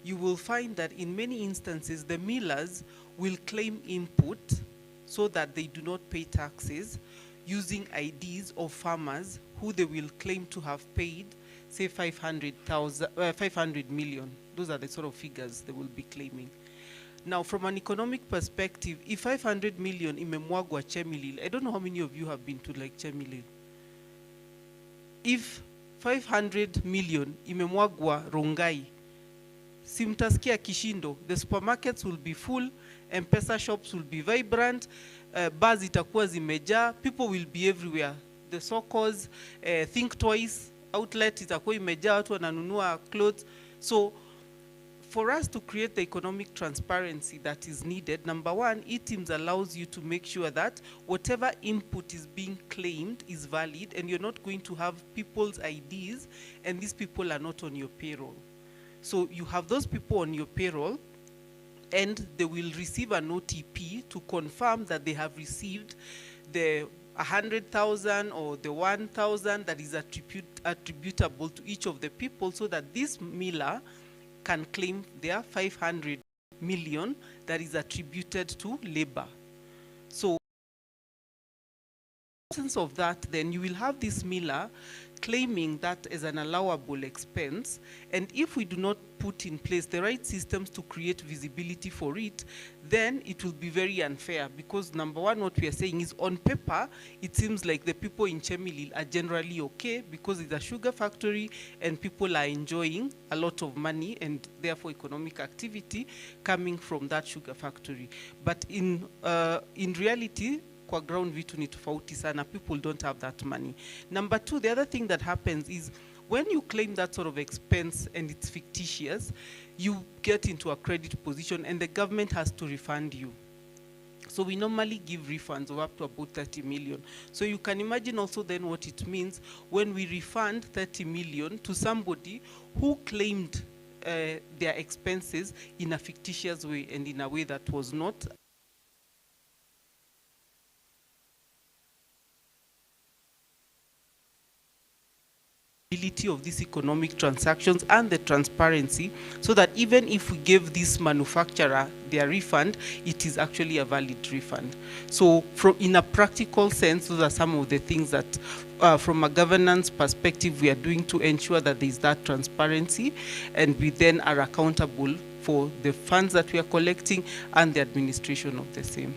You will find that in many instances the millers will claim input so that they do not pay taxes, using IDs of farmers who they will claim to have paid, say 500 million. Those are the sort of figures they will be claiming. Now, from an economic perspective, if 500 million imemwagwa Chemelil, I don't know how many of you have been to like Chemelil. If 500 million imemwagwa Rongai, simtaskia kishindo, the supermarkets will be full, M-Pesa shops will be vibrant, bars itakuwa zimejaa, people will be everywhere. The so-called think twice outlet itakuwa imejaa, watu wananunua clothes. So for us to create the economic transparency that is needed, number one, e-Teams allows you to make sure that whatever input is being claimed is valid, and you're not going to have people's IDs, and these people are not on your payroll. So you have those people on your payroll, and they will receive an OTP to confirm that they have received the 100,000 or the 1,000 that is attributable to each of the people, so that this miller can claim their 500 million that is attributed to labor. So in the absence of that, then you will have this miller claiming that as an allowable expense, and if we do not put in place the right systems to create visibility for it, then it will be very unfair, because number one, what we are saying is, on paper, it seems like the people in Chemelil are generally okay because it's a sugar factory and people are enjoying a lot of money and therefore economic activity coming from that sugar factory. But in reality, kwa ground vitu ni tofauti sana, people don't have that money. Number two, the other thing that happens is, when you claim that sort of expense and it's fictitious, you get into a credit position and the government has to refund you. So we normally give refunds of up to about 30 million. So you can imagine also then what it means when we refund 30 million to somebody who claimed their expenses in a fictitious way and in a way that was not of these economic transactions and the transparency, so that even if we give this manufacturer their refund, it is actually a valid refund. So in a practical sense, those are some of the things that from a governance perspective we are doing to ensure that there is that transparency, and we then are accountable for the funds that we are collecting and the administration of the same.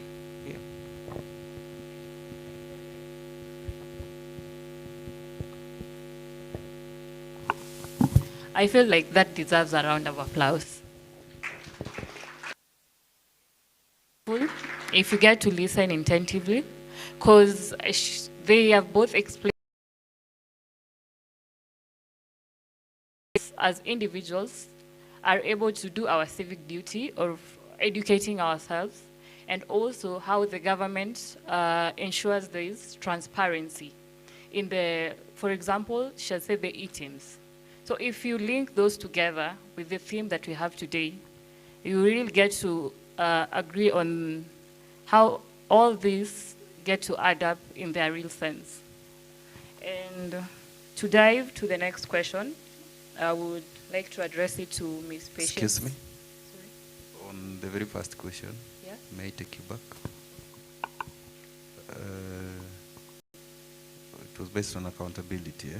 I feel like that deserves a round of applause. If you get to listen attentively, because they have both explained as individuals are able to do our civic duty of educating ourselves, and also how the government ensures there is transparency in the, for example, shall say the e-Teams. So if you link those together with the theme that we have today, you really get to agree on how all these get to add up in their real sense. And to dive to the next question, I would like to address it to Ms. Patience. Excuse me? Sorry? On the very first question, yeah? May I take you back? It was based on accountability. Eh?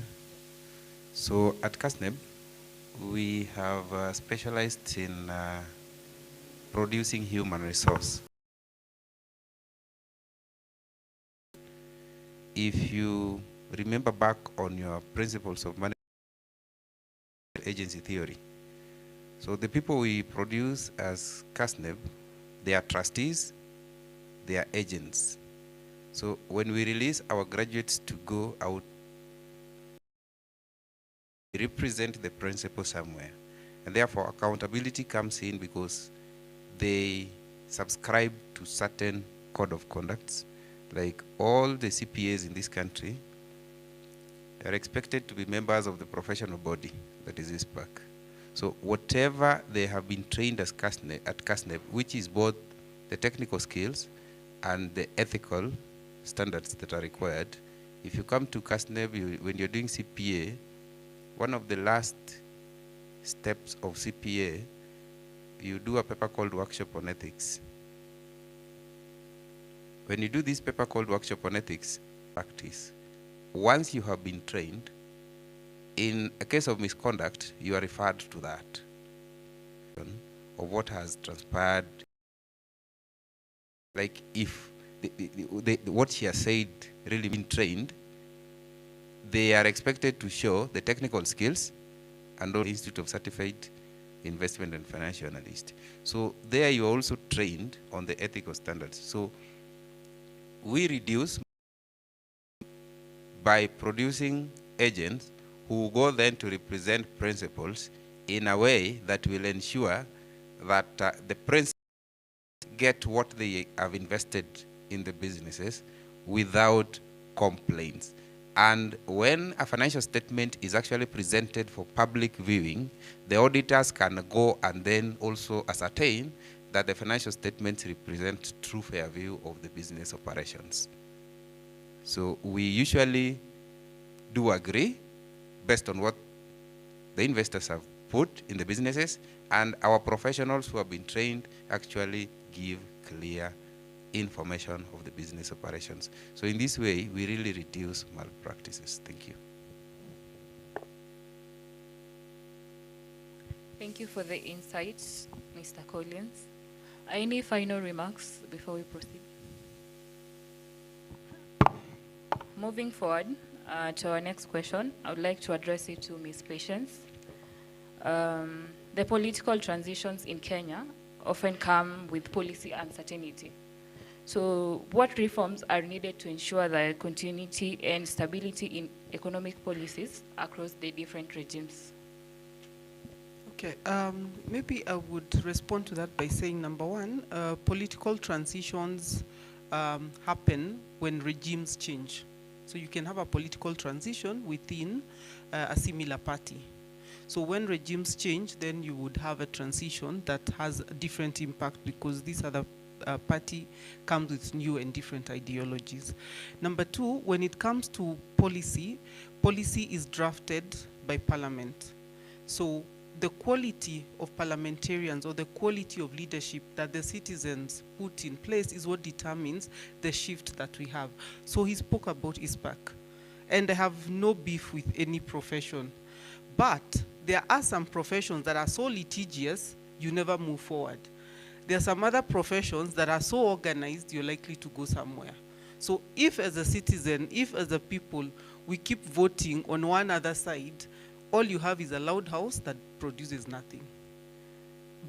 So at CASNEB, we have specialized in producing human resource. If you remember back on your principles of management agency theory, so the people we produce as CASNEB, they are trustees, they are agents. So when we release our graduates to go out, represent the principle somewhere, and therefore accountability comes in because they subscribe to certain code of conducts. Like all the CPAs in this country are expected to be members of the professional body, that is ISPAC. So whatever they have been trained as at CASNEB, which is both the technical skills and the ethical standards that are required, if you come to CASNEB, when you're doing CPA, one of the last steps of CPA, you do a paper called Workshop on Ethics. When you do this paper called Workshop on Ethics practice, once you have been trained, in a case of misconduct, you are referred to that of what has transpired like if what she has said really been trained, they are expected to show the technical skills and the Institute of Certified Investment and Financial Analyst. So there you are also trained on the ethical standards. So we reduce by producing agents who go then to represent principals in a way that will ensure that the principals get what they have invested in the businesses without complaints. And when a financial statement is actually presented for public viewing, the auditors can go and then also ascertain that the financial statements represent true fair view of the business operations. So we usually do agree based on what the investors have put in the businesses, and our professionals who have been trained actually give clear information of the business operations. So in this way, we really reduce malpractices. Thank you. Thank you for the insights, Mr. Collins. Any final remarks before we proceed? Moving forward to our next question, I would like to address it to Ms. Patience. The political transitions in Kenya often come with policy uncertainty. So what reforms are needed to ensure the continuity and stability in economic policies across the different regimes? Okay, maybe I would respond to that by saying, number one, political transitions happen when regimes change. So you can have a political transition within a similar party. So when regimes change, then you would have a transition that has a different impact because this other party comes with new and different ideologies. Number two, when it comes to policy, policy is drafted by parliament. So the quality of parliamentarians or the quality of leadership that the citizens put in place is what determines the shift that we have. So he spoke about ISPAC, and I have no beef with any profession. But there are some professions that are so litigious, you never move forward. There are some other professions that are so organized, you're likely to go somewhere. So if as a citizen, if as a people, we keep voting on one other side, all you have is a loud house that produces nothing.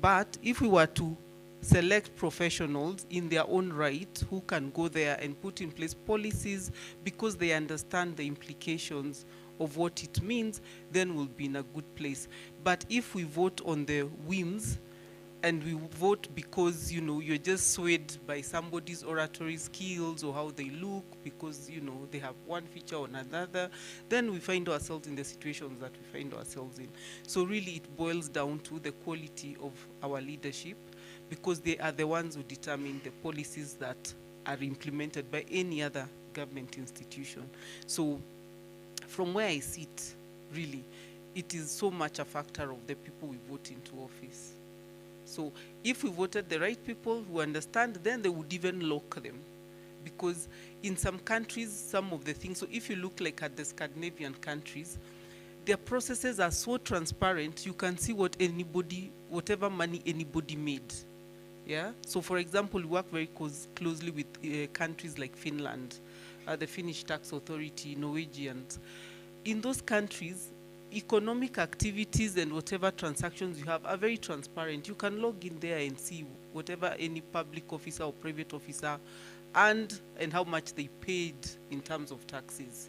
But if we were to select professionals in their own right who can go there and put in place policies because they understand the implications of what it means, then we'll be in a good place. But if we vote on the whims and we vote because, you know, you're just swayed by somebody's oratory skills or how they look because, you know, they have one feature or another, then we find ourselves in the situations that we find ourselves in. So really it boils down to the quality of our leadership because they are the ones who determine the policies that are implemented by any other government institution. So from where I sit, really, it is so much a factor of the people we vote into office. So if we voted the right people who understand, then they would even lock them. Because in some countries, some of the things, so if you look like at the Scandinavian countries, their processes are so transparent, you can see what anybody, whatever money anybody made. Yeah. So for example, we work very closely with countries like Finland, the Finnish Tax Authority, Norwegians. In those countries, economic activities and whatever transactions you have are very transparent. You can log in there and see whatever any public officer or private officer earned and how much they paid in terms of taxes.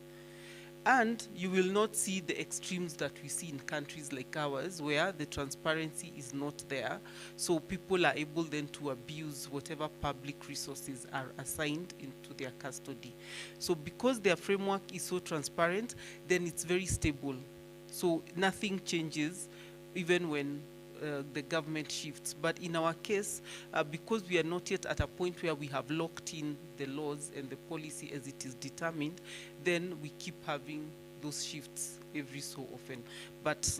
And you will not see the extremes that we see in countries like ours where the transparency is not there. So people are able then to abuse whatever public resources are assigned into their custody. So because their framework is so transparent, then it's very stable. So nothing changes even when the government shifts. But in our case, because we are not yet at a point where we have locked in the laws and the policy as it is determined, then we keep having those shifts every so often. But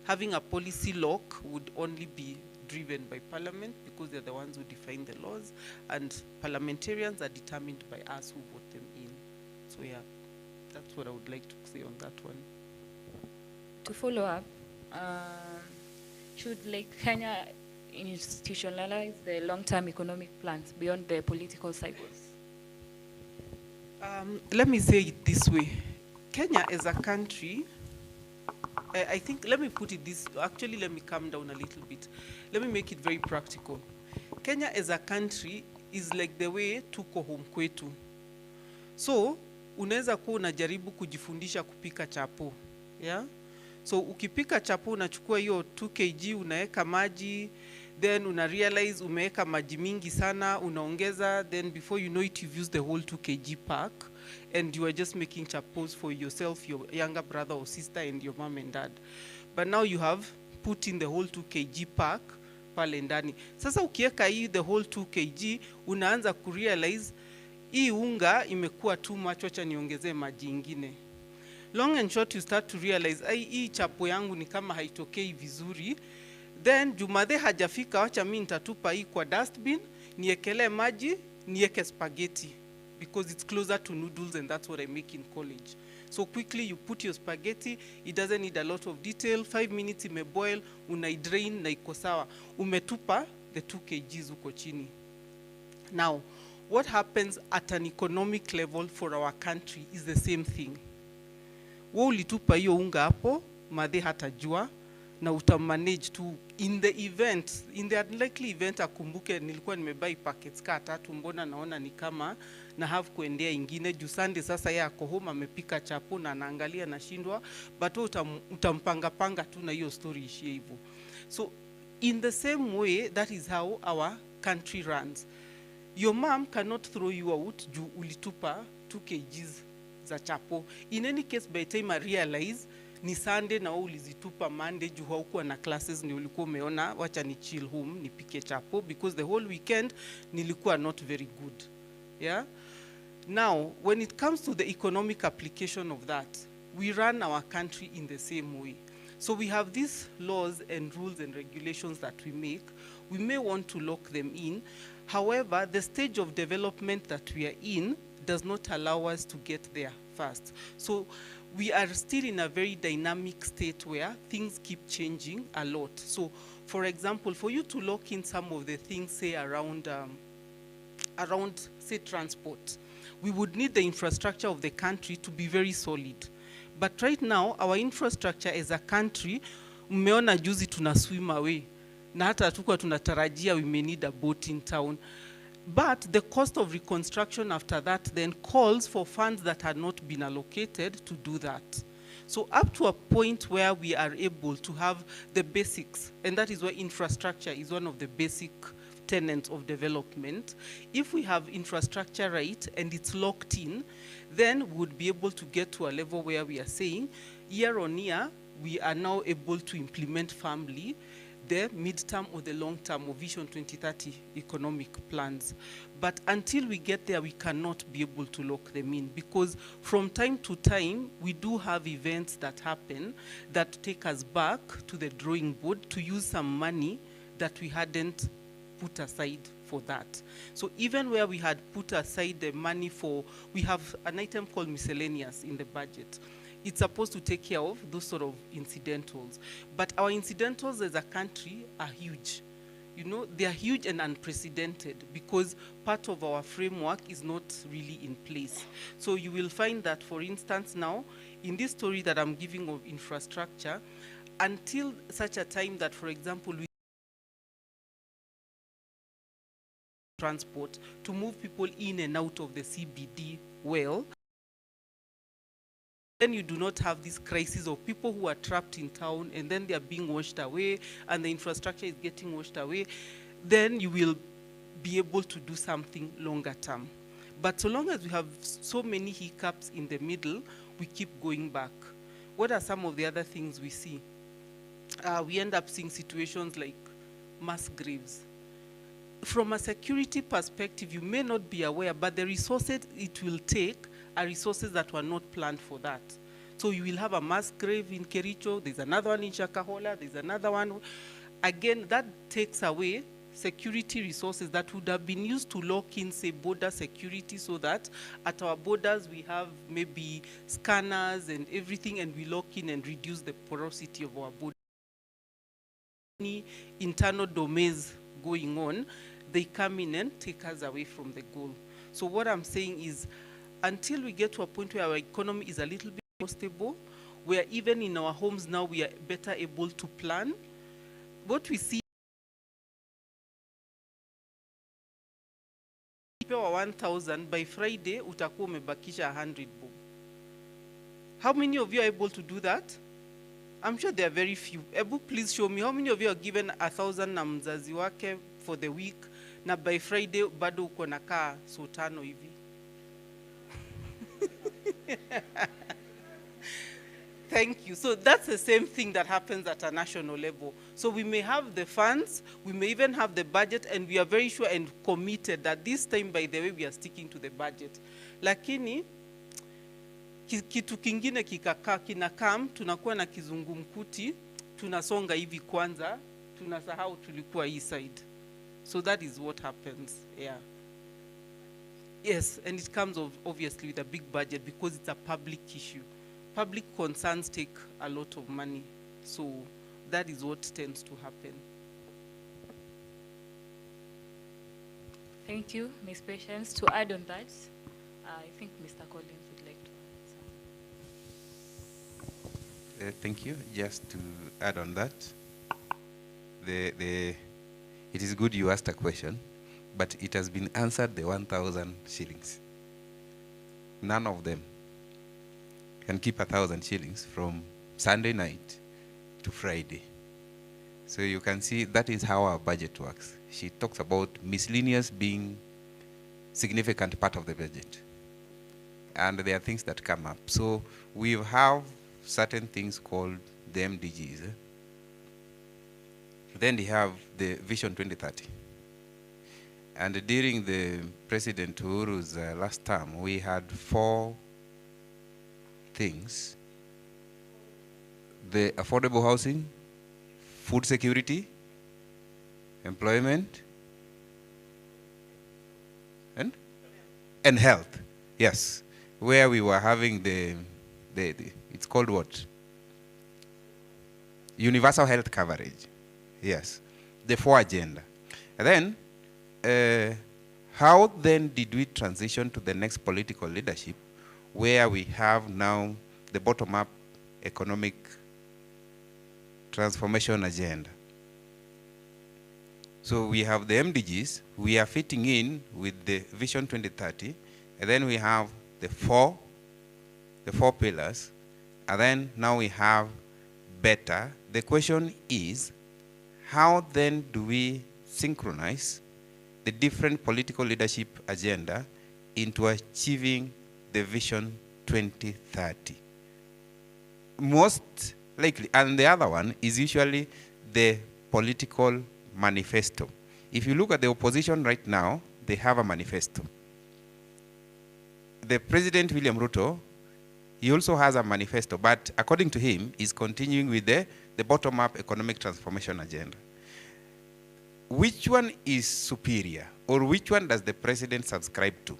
having a policy lock would only be driven by Parliament because they're the ones who define the laws, and parliamentarians are determined by us who vote them in. So yeah, that's what I would like to say on that one. To follow up, should like Kenya institutionalize the long-term economic plans beyond the political cycles? Let me say it this way. Kenya as a country, I think, let me put it this, actually let me calm down a little bit. Let me make it very practical. Kenya as a country is like the way tuko home kwetu. So, unaweza kuwa unajaribu kujifundisha kupika chapo. Yeah? So, ukipika chapo unachukua hiyo 2 kg, unaweka maji, then una realize umeweka maji mingi sana, unaongeza, then before you know it, you've used the whole 2 kg pack, and you are just making chapos for yourself, your younger brother or sister, and your mom and dad. But now you have put in the whole 2 kg pack pale ndani. Sasa ukiweka hii the whole 2 kg, unaanza kurealize hii unga imekuwa too much, acha niongezee maji ingine. Long and short, you start to realize hii chapo yangu ni kama haitokei vizuri. Then Jumathe hajafika, wacha mimi nitatupa hii kwa dustbin, niekele maji, nieke spaghetti, because it's closer to noodles, and that's what I make in college. So quickly you put your spaghetti, it doesn't need a lot of detail, 5 minutes imeboil, unaidrain na iko sawa. Umetupa the 2 kgs uko chini. Now, what happens at an economic level for our country is the same thing. Wewe ulitupa hiyo unga hapo, madhe hatajua, na utamanage to in the unlikely event akumbuke nilikuwa nimebuy packets ka 3, mbona naona ni kama na have kuendea ingine juu Sunday sasa yeye ako home amepika chapo na anaangalia nashindwa, but utampanga panga tu na hiyo story ishie hivyo. So in the same way, that is how our country runs. Your mom cannot throw you out juu ulitupa 2 kgs za chapo. In any case, by the time I realize ni Sunday na ulizitupa Monday juu haukuwa na classes, ni ulikuwa umeona wacha ni chill home nipike chapo, because the whole weekend nilikuwa not very good. Yeah. Now, when it comes to the economic application of that, we run our country in the same way. So we have these laws and rules and regulations that we make. We may want to lock them in. However, the stage of development that we are in does not allow us to get there fast. So we are still in a very dynamic state where things keep changing a lot. So for example, for you to lock in some of the things, say around say transport, we would need the infrastructure of the country to be very solid. But right now, our infrastructure as a country, mmeona juzi tuna swim away. Na hata hatukuwa tunatarajia we may need a boat in town. But the cost of reconstruction after that then calls for funds that had not been allocated to do that. So up to a point where we are able to have the basics, and that is where infrastructure is one of the basic tenets of development. If we have infrastructure right and it's locked in, then we would be able to get to a level where we are saying year on year, we are now able to implement firmly the mid-term or the long-term or Vision 2030 economic plans. But until we get there, we cannot be able to lock them in, because from time to time, we do have events that happen that take us back to the drawing board to use some money that we hadn't put aside for that. So even where we had put aside the money for, we have an item called miscellaneous in the budget. It's supposed to take care of those sort of incidentals. But our incidentals as a country are huge. You know, they are huge and unprecedented because part of our framework is not really in place. So you will find that, for instance, now, in this story that I'm giving of infrastructure, until such a time that, for example, we transport to move people in and out of the CBD well, then you do not have this crisis of people who are trapped in town and then they are being washed away and the infrastructure is getting washed away. Then you will be able to do something longer term. But so long as we have so many hiccups in the middle, we keep going back. What are some of the other things we see? We end up seeing situations like mass graves. From a security perspective, you may not be aware, but the resources it will take are resources that were not planned for that. So you will have a mass grave in Kericho, there's another one in Shakahola, there's another one. Again, that takes away security resources that would have been used to lock in, say, border security, so that at our borders we have maybe scanners and everything, and we lock in and reduce the porosity of our border. any internal domains going on, they come in and take us away from the goal. So what I'm saying is, until we get to a point where our economy is a little bit more stable, where even in our homes now we are better able to plan, what we see, pewa 1,000, by Friday utakuwa umebakisha 100 bob. How many of you are able to do that? I'm sure there are very few. Ebu, please show me how many of you are given 1,000 na mzazi wake for the week, na by Friday bado uko na kaa so tano hivi. Thank you. So that's the same thing that happens at a national level. So we may have the funds, we may even have the budget, and we are very sure and committed that this time, by the way, we are sticking to the budget. Lakini, kitu kingine kikakaa kinakam, tunakuwa na kizungumkuti, tunasonga hivi kwanza, tunasahau tulikuwa hii side. So that is what happens, yeah. Yes, and it comes obviously with a big budget because it's a public issue. Public concerns take a lot of money. So that is what tends to happen. Thank you, Ms. Patience. To add on that, I think Mr. Collins would like to. Thank you. Just to add on that, it is good you asked a question, but it has been answered, the 1,000 shillings. None of them can keep 1,000 shillings from Sunday night to Friday. So you can see that is how our budget works. She talks about miscellaneous being significant part of the budget. And there are things that come up. So we have certain things called the MDGs. Then they have the Vision 2030. And during the President Uhuru's last term, we had 4 things: the affordable housing, food security, employment, and health. Yes, where we were having the it's called what? Universal health coverage. Yes, the 4 agenda. And then, how then did we transition to the next political leadership, where we have now the bottom-up economic transformation agenda? So we have the MDGs, we are fitting in with the Vision 2030, and then we have the four pillars, and then now we have better. The question is, how then do we synchronize the different political leadership agenda into achieving the Vision 2030? Most likely, and the other one is usually the political manifesto. If you look at the opposition right now, they have a manifesto. The President William Ruto, he also has a manifesto, but according to him, is continuing with the bottom-up economic transformation agenda. Which one is superior, or which one does the President subscribe to?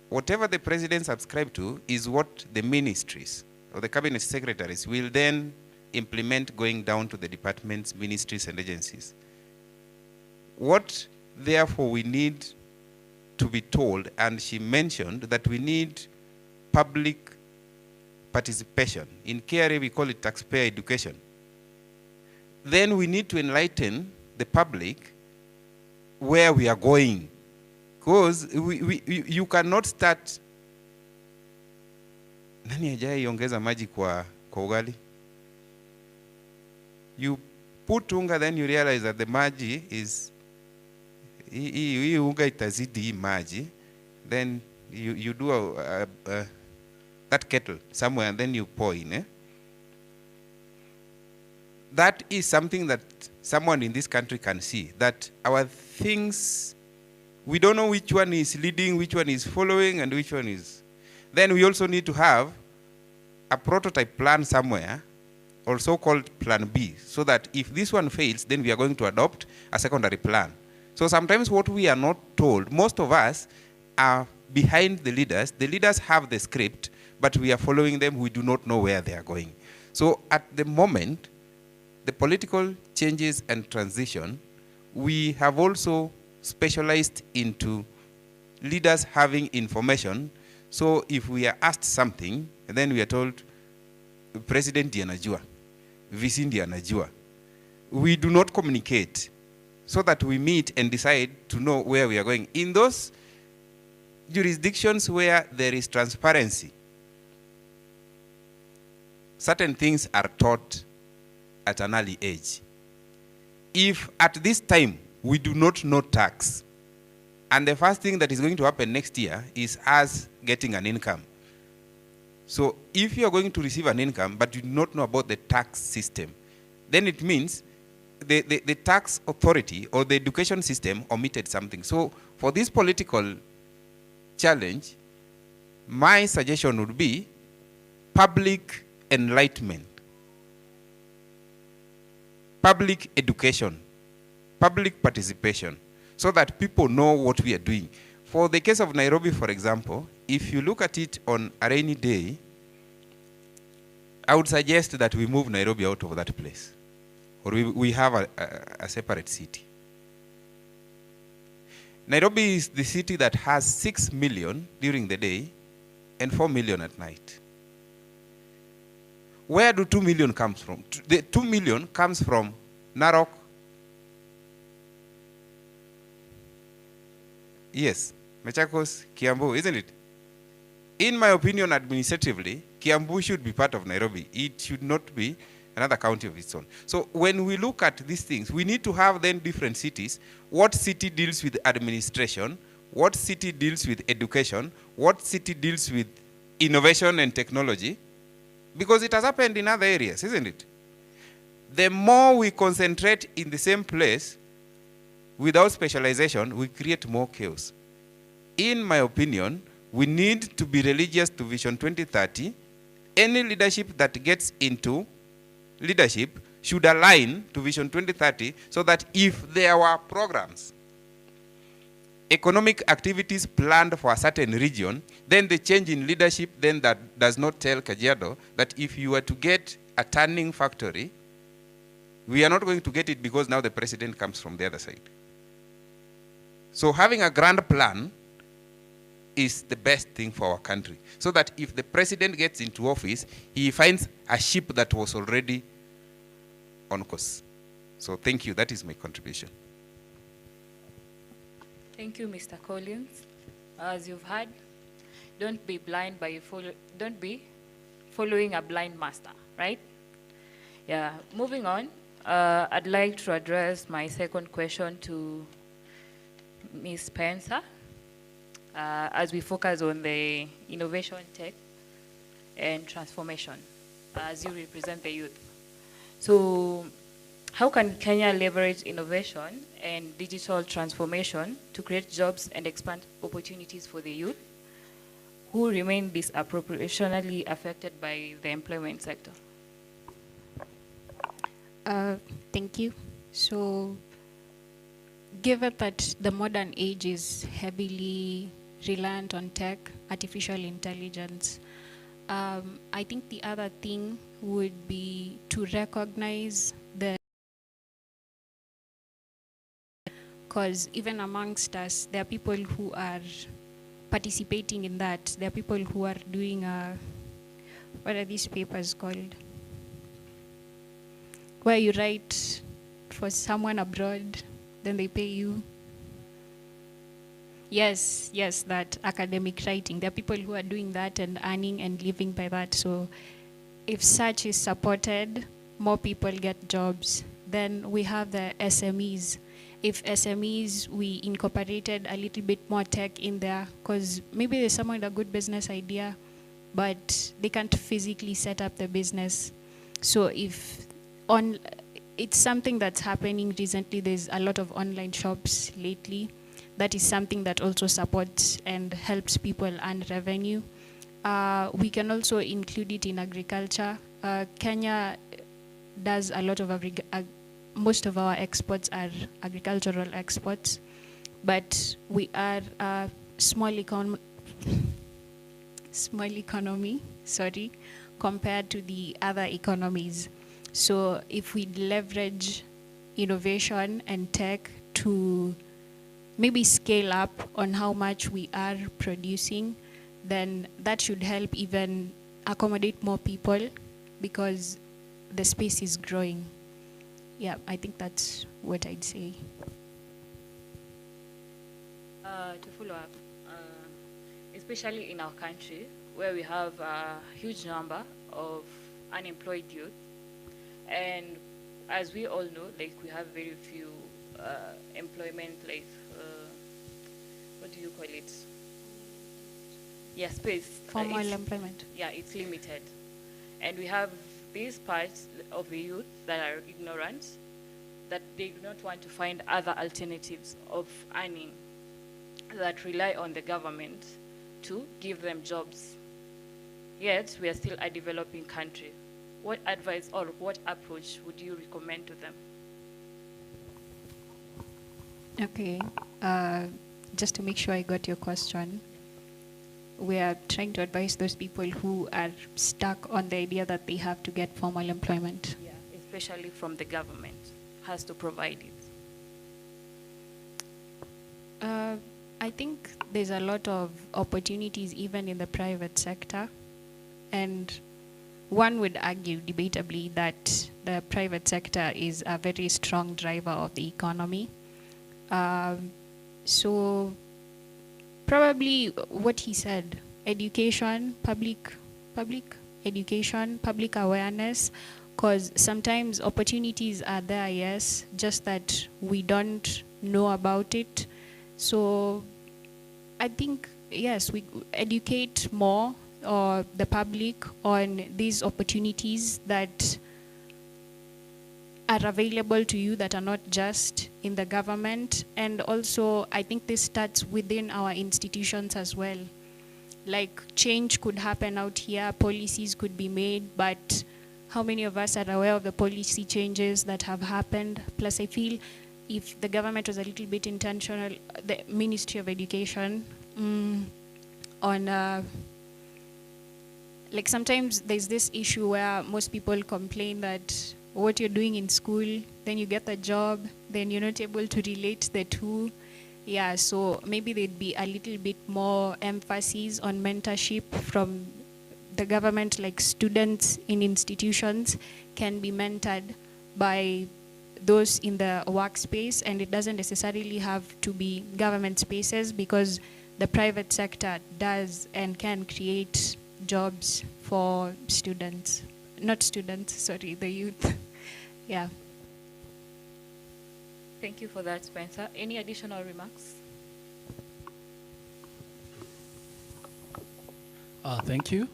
Whatever the President subscribes to is what the ministries or the cabinet secretaries will then implement, going down to the departments, ministries, and agencies. What, therefore, we need to be told, and she mentioned that we need public participation. In KRA, we call it taxpayer education. Then we need to enlighten the public where we are going. Because you cannot start. Nani hajai ongeza maji kwa ugali? You put unga, then you realize that the maji is, hii unga itazidi hii maji. Then you do that kettle somewhere, and then you pour in. That is something that someone in this country can see, that our things, we don't know which one is leading, which one is following, and which one is. Then we also need to have a prototype plan somewhere, or so-called plan B, so that if this one fails, then we are going to adopt a secondary plan. So sometimes what we are not told, most of us are behind the leaders. The leaders have the script, but we are following them. We do not know where they are going. So at the moment, the political changes and transition, we have also specialized into leaders having information. So if we are asked something, and then we are told, President ndiye anajua, VC ndiye anajua, we do not communicate so that we meet and decide to know where we are going. In those jurisdictions where there is transparency, certain things are taught at an early age. If at this time we do not know tax, and the first thing that is going to happen next year is us getting an income. So if you are going to receive an income but you do not know about the tax system, then it means the tax authority or the education system omitted something. So for this political challenge, my suggestion would be public enlightenment, public education, public participation, so that people know what we are doing. For the case of Nairobi, for example, if you look at it on a rainy day, I would suggest that we move Nairobi out of that place, or we have a separate city. Nairobi is the city that has 6 million during the day and 4 million at night. Where do 2 million come from? The 2 million comes from Narok. Yes, Machakos, Kiambu, isn't it? In my opinion, administratively, Kiambu should be part of Nairobi. It should not be another county of its own. So when we look at these things, we need to have then different cities. What city deals with administration? What city deals with education? What city deals with innovation and technology? Because it has happened in other areas, isn't it? The more we concentrate in the same place without specialization, we create more chaos. In my opinion, we need to be religious to Vision 2030. Any leadership that gets into leadership should align to Vision 2030, so that if there were programs, economic activities planned for a certain region, then the change in leadership then that does not tell Kajiado that if you were to get a turning factory, we are not going to get it because now the president comes from the other side. So having a grand plan is the best thing for our country, so that if the president gets into office, he finds a ship that was already on course. So thank you. That is my contribution. Thank you, Mr. Collins. As you've heard, don't be blind by don't be following a blind master, right? Yeah. Moving on, I'd like to address my second question to Ms. Spencer, as we focus on the innovation, tech, and transformation, as you represent the youth. So how can Kenya leverage innovation and digital transformation to create jobs and expand opportunities for the youth who remain disproportionately affected by the employment sector? Thank you. So, given that the modern age is heavily reliant on tech, artificial intelligence, I think the other thing would be to recognize the, because even amongst us, there are people who are participating in that. There are people who are doing, what are these papers called? Where you write for someone abroad, then they pay you. Yes, that academic writing. There are people who are doing that and earning and living by that. So if such is supported, more people get jobs. Then we have the SMEs. If SMEs, we incorporated a little bit more tech in there, because maybe there's someone with a good business idea, but they can't physically set up the business. So if it's something that's happening recently, there's a lot of online shops lately. That is something that also supports and helps people earn revenue. We can also include it in agriculture. Kenya does a lot of most of our exports are agricultural exports, but we are a small economy, compared to the other economies. So if we leverage innovation and tech to maybe scale up on how much we are producing, then that should help even accommodate more people because the space is growing. Yeah, I think that's what I'd say. To follow up, especially in our country, where we have a huge number of unemployed youth, and as we all know, like we have very few employment, like what do you call it? Yeah, space. Formal employment. Yeah, it's limited, and we have these parts of the youth that are ignorant, that they do not want to find other alternatives of earning that rely on the government to give them jobs. Yet, we are still a developing country. What advice or what approach would you recommend to them? Okay, just to make sure I got your question, we are trying to advise those people who are stuck on the idea that they have to get formal employment. Yeah, especially from the government, has to provide it. I think there's a lot of opportunities even in the private sector, and one would argue debatably that the private sector is a very strong driver of the economy. So probably what he said, education, public education, public awareness, because sometimes opportunities are there, yes, just that we don't know about it. So I think, yes, we educate more or the public on these opportunities that are available to you that are not just in the government. And also, I think this starts within our institutions as well. Like, change could happen out here, policies could be made, but how many of us are aware of the policy changes that have happened? Plus, I feel if the government was a little bit intentional, the Ministry of Education, on like sometimes there's this issue where most people complain that what you're doing in school, then you get the job, then you're not able to relate the two. Yeah, so maybe there'd be a little bit more emphasis on mentorship from the government, like students in institutions can be mentored by those in the workspace, and it doesn't necessarily have to be government spaces because the private sector does and can create jobs for students. Not students, sorry, the youth. Yeah. Thank you for that, Spencer. Any additional remarks? Thank you.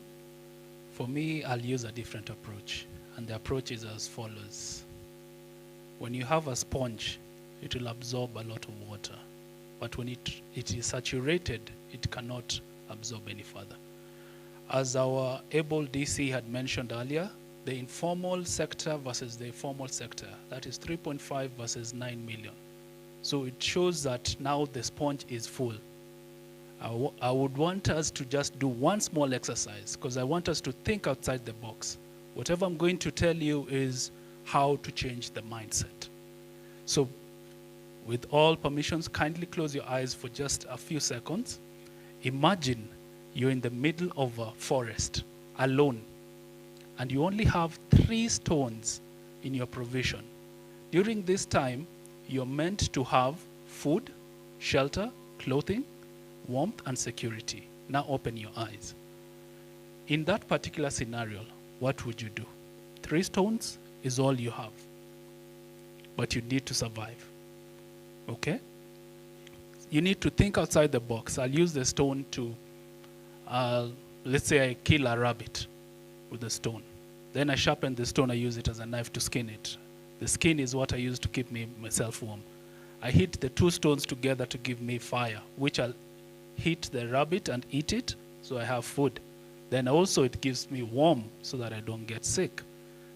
For me, I'll use a different approach, and the approach is as follows. When you have a sponge, it will absorb a lot of water, but when it is saturated, it cannot absorb any further. As our able DC had mentioned earlier, the informal sector versus the formal sector, that is 3.5 versus 9 million. So it shows that now the sponge is full. I would want us to just do one small exercise because I want us to think outside the box. Whatever I'm going to tell you is how to change the mindset. So with all permissions, kindly close your eyes for just a few seconds. Imagine you're in the middle of a forest alone, and you only have 3 stones in your provision. During this time, you're meant to have food, shelter, clothing, warmth, and security. Now open your eyes. In that particular scenario, what would you do? 3 stones is all you have, but you need to survive, okay? You need to think outside the box. I'll use the stone to, let's say I kill a rabbit with the stone. Then I sharpen the stone, I use it as a knife to skin it. The skin is what I use to keep myself warm. I hit the 2 stones together to give me fire, which I'll hit the rabbit and eat it, so I have food. Then also it gives me warm so that I don't get sick.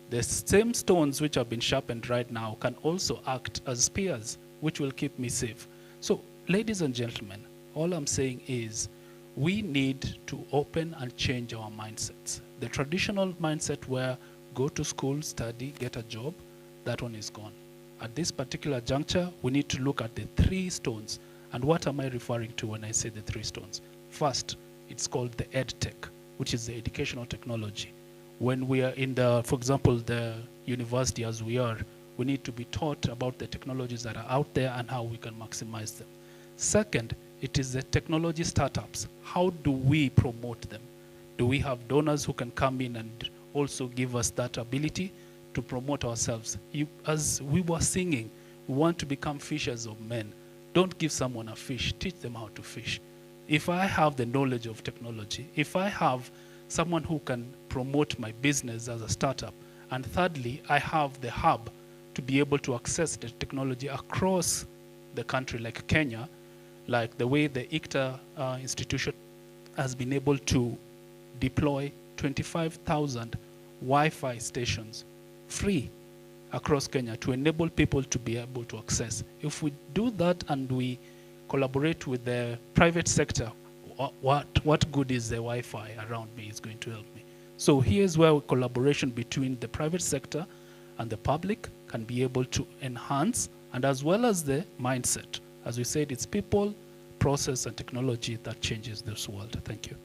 The same stones which have been sharpened right now can also act as spears, which will keep me safe. So, ladies and gentlemen, all I'm saying is we need to open and change our mindsets. The traditional mindset where go to school, study, get a job, that one is gone. At this particular juncture, we need to look at the 3 stones. And what am I referring to when I say the 3 stones? First, it's called the EdTech, which is the educational technology. When we are in the, for example, the university as we are, we need to be taught about the technologies that are out there and how we can maximize them. Second, it is the technology startups. How do we promote them? Do we have donors who can come in and also give us that ability to promote ourselves? As we were singing, we want to become fishers of men. Don't give someone a fish, teach them how to fish. If I have the knowledge of technology, if I have someone who can promote my business as a startup, and thirdly, I have the hub to be able to access the technology across the country like Kenya, like the way the ICTA institution has been able to deploy 25,000 Wi-Fi stations free across Kenya to enable people to be able to access. If we do that and we collaborate with the private sector, what good is the Wi-Fi around me is going to help me? So here's where collaboration between the private sector and the public can be able to enhance, and as well as the mindset. As we said, it's people, process, and technology that changes this world. Thank you.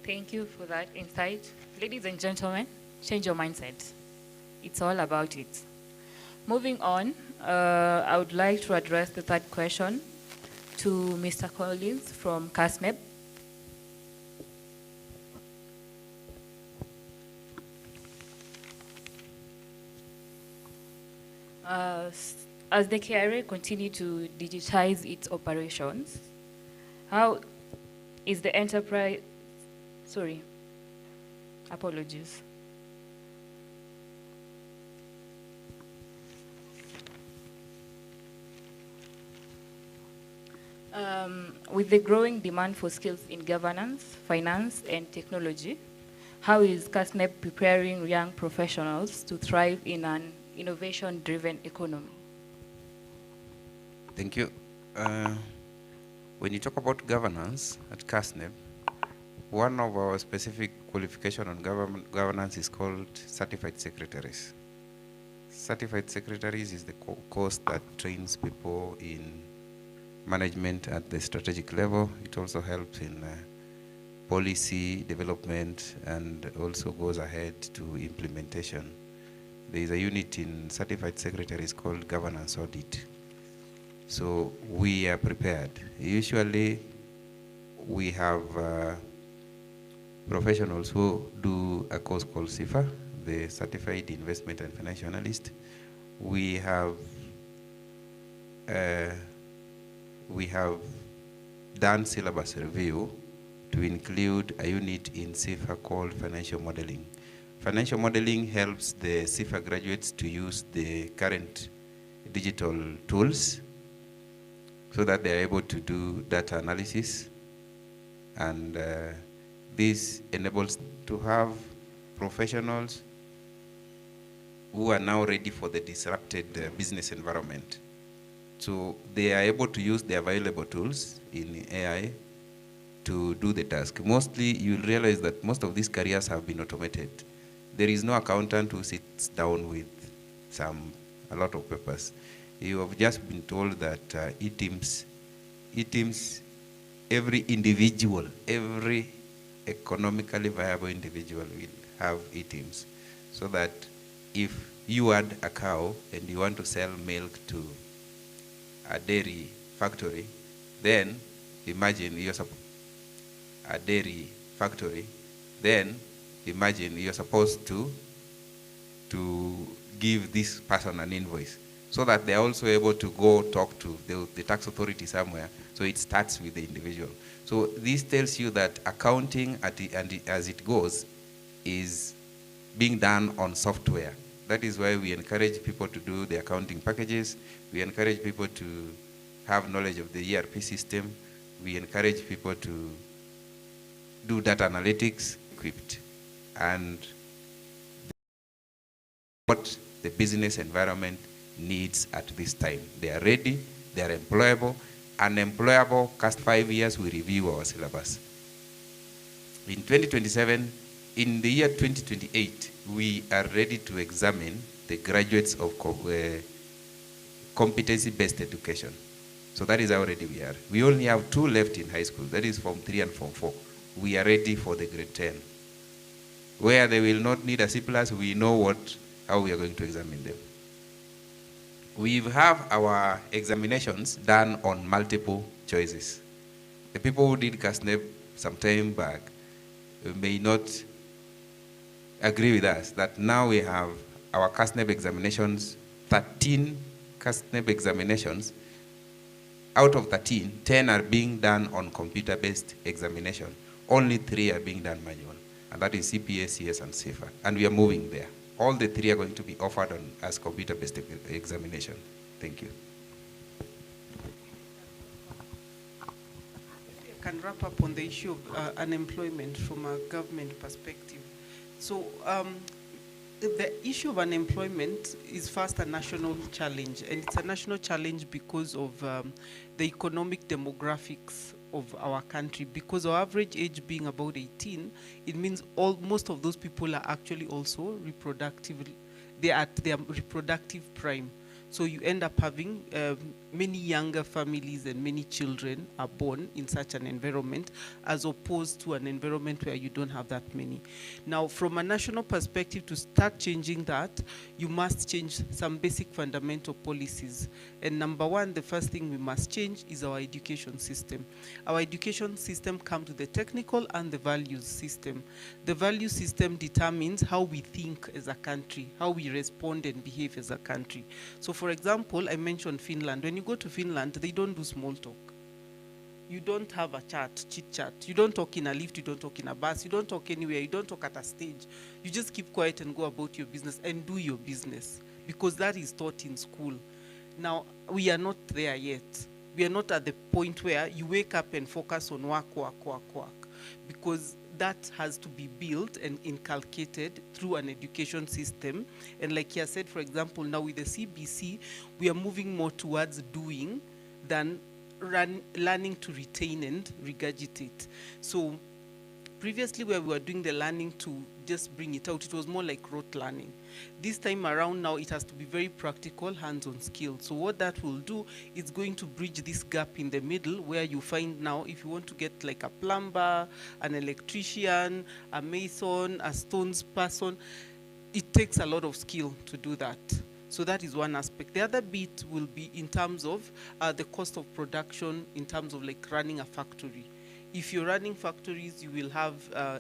Thank you for that insight. Ladies and gentlemen, change your mindset. It's all about it. Moving on, I would like to address the third question to Mr. Collins from CASNEB. As the KRA continue to digitize its operations, how is the enterprise, apologies. With the growing demand for skills in governance, finance, and technology, how is CASNEB preparing young professionals to thrive in an innovation-driven economy? Thank you. When you talk about governance at CASNEB, one of our specific qualification on governance is called certified secretaries. Certified secretaries is the course that trains people in management at the strategic level. It also helps in policy development and also goes ahead to implementation. There is a unit in certified secretaries called governance audit. So we are prepared. Usually we have professionals who do a course called CIFA, the Certified Investment and Financial Analyst. We have done syllabus review to include a unit in CIFA called financial modeling. Financial modeling helps the CIFA graduates to use the current digital tools so that they are able to do data analysis, and this enables to have professionals who are now ready for the disrupted business environment. So they are able to use the available tools in AI to do the task. Mostly, you'll realize that most of these careers have been automated. There is no accountant who sits down with a lot of papers. You have just been told that e-teams, every individual, every economically viable individual will have e-teams. So that if you had a cow and you want to sell milk to a dairy factory, then imagine you're supposed to give this person an invoice, so that they're also able to go talk to the tax authority somewhere. So it starts with the individual. So this tells you that accounting as it goes is being done on software. That is why we encourage people to do the accounting packages. We encourage people to have knowledge of the ERP system. We encourage people to do data analytics equipped, and what the business environment needs at this time. They are ready, they are employable, unemployable, cast 5 years, we review our syllabus. In 2027, in the year 2028, we are ready to examine the graduates of competency-based education. So that is how ready we are. We only have 2 left in high school, that is Form 3 and Form 4. We are ready for the grade 10. Where they will not need a C+, we know how we are going to examine them. We have our examinations done on multiple choices. The people who did CASNEP some time back may not agree with us that now we have our CASNEP examinations, 13 CASNEP examinations. Out of 13, 10 are being done on computer-based examination. Only 3 are being done manual, and that is CPA, CS, and CIFA. And we are moving there. All the 3 are going to be offered as computer-based examination. Thank you. I can wrap up on the issue of unemployment from a government perspective. So the issue of unemployment is first a national challenge, and it's a national challenge because of the economic demographics of our country. Because our average age being about 18, it means most of those people are actually also reproductive. They are at their reproductive prime. So you end up having many younger families and many children are born in such an environment, as opposed to an environment where you don't have that many. Now, from a national perspective, to start changing that, you must change some basic fundamental policies. And number one, the first thing we must change is our education system. Our education system comes to the technical and the values system. The value system determines how we think as a country, how we respond and behave as a country. So for example, I mentioned Finland. When you go to Finland, they don't do small talk. You don't have a chit chat. You don't talk in a lift, you don't talk in a bus, you don't talk anywhere, you don't talk at a stage. You just keep quiet and go about your business and do your business, because that is taught in school. Now, we are not there yet. We are not at the point where you wake up and focus on work, because that has to be built and inculcated through an education system. And like I said, for example, now with the CBC, we are moving more towards doing than learning to retain and regurgitate. So previously, where we were doing the learning to just bring it out, it was more like rote learning. This time around now, it has to be very practical, hands-on skill. So what that will do is going to bridge this gap in the middle, where you find now, if you want to get like a plumber, an electrician, a mason, a stones person, it takes a lot of skill to do that. So that is one aspect. The other bit will be in terms of the cost of production, in terms of like running a factory. If you're running factories, you will have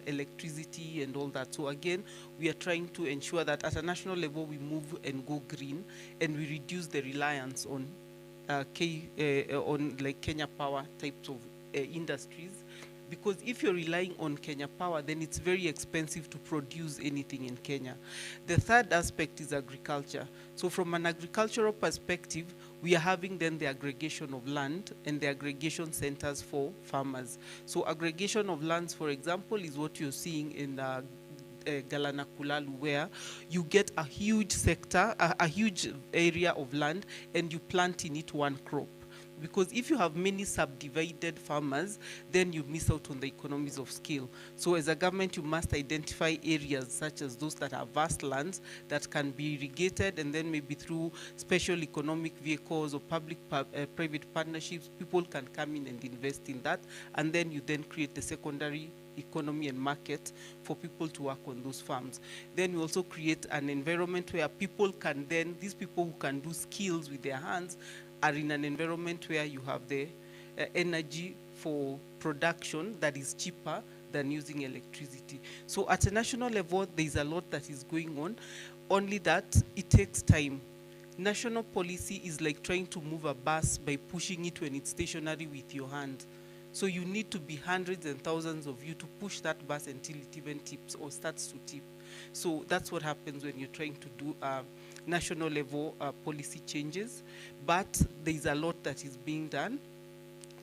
electricity and all that. So again, we are trying to ensure that at a national level, we move and go green, and we reduce the reliance on like Kenya Power types of industries. Because if you're relying on Kenya Power, then it's very expensive to produce anything in Kenya. The third aspect is agriculture. So from an agricultural perspective, we are having then the aggregation of land and the aggregation centers for farmers. So aggregation of lands, for example, is what you're seeing in Galana Kulalu, where you get a huge sector, a huge area of land, and you plant in it one crop. Because if you have many subdivided farmers, then you miss out on the economies of scale. So as a government, you must identify areas such as those that are vast lands that can be irrigated, and then maybe through special economic vehicles or public-private partnerships, people can come in and invest in that, and then you then create the secondary economy and market for people to work on those farms. Then we also create an environment where people can then, these people who can do skills with their hands, are in an environment where you have the energy for production that is cheaper than using electricity. So at a national level, there's a lot that is going on, only that it takes time. National policy is like trying to move a bus by pushing it when it's stationary with your hand. So you need to be hundreds and thousands of you to push that bus until it even tips or starts to tip. So that's what happens when you're trying to do national level policy changes. But there's a lot that is being done.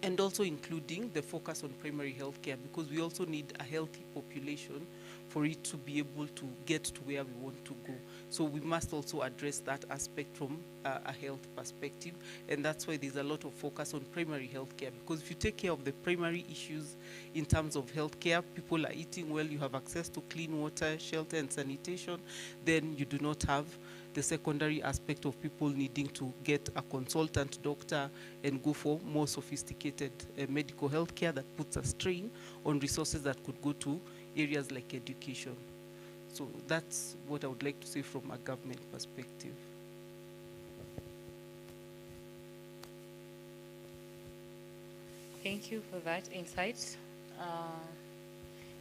and also including the focus on primary health care, because we also need a healthy population for it to be able to get to where we want to go. So we must also address that aspect from a health perspective, and that's why there's a lot of focus on primary health care, because if you take care of the primary issues in terms of health care, people are eating well, you have access to clean water, shelter and sanitation, then you do not have the secondary aspect of people needing to get a consultant doctor and go for more sophisticated medical health care that puts a strain on resources that could go to areas like education. So that's what I would like to say from a government perspective. Thank you for that insight.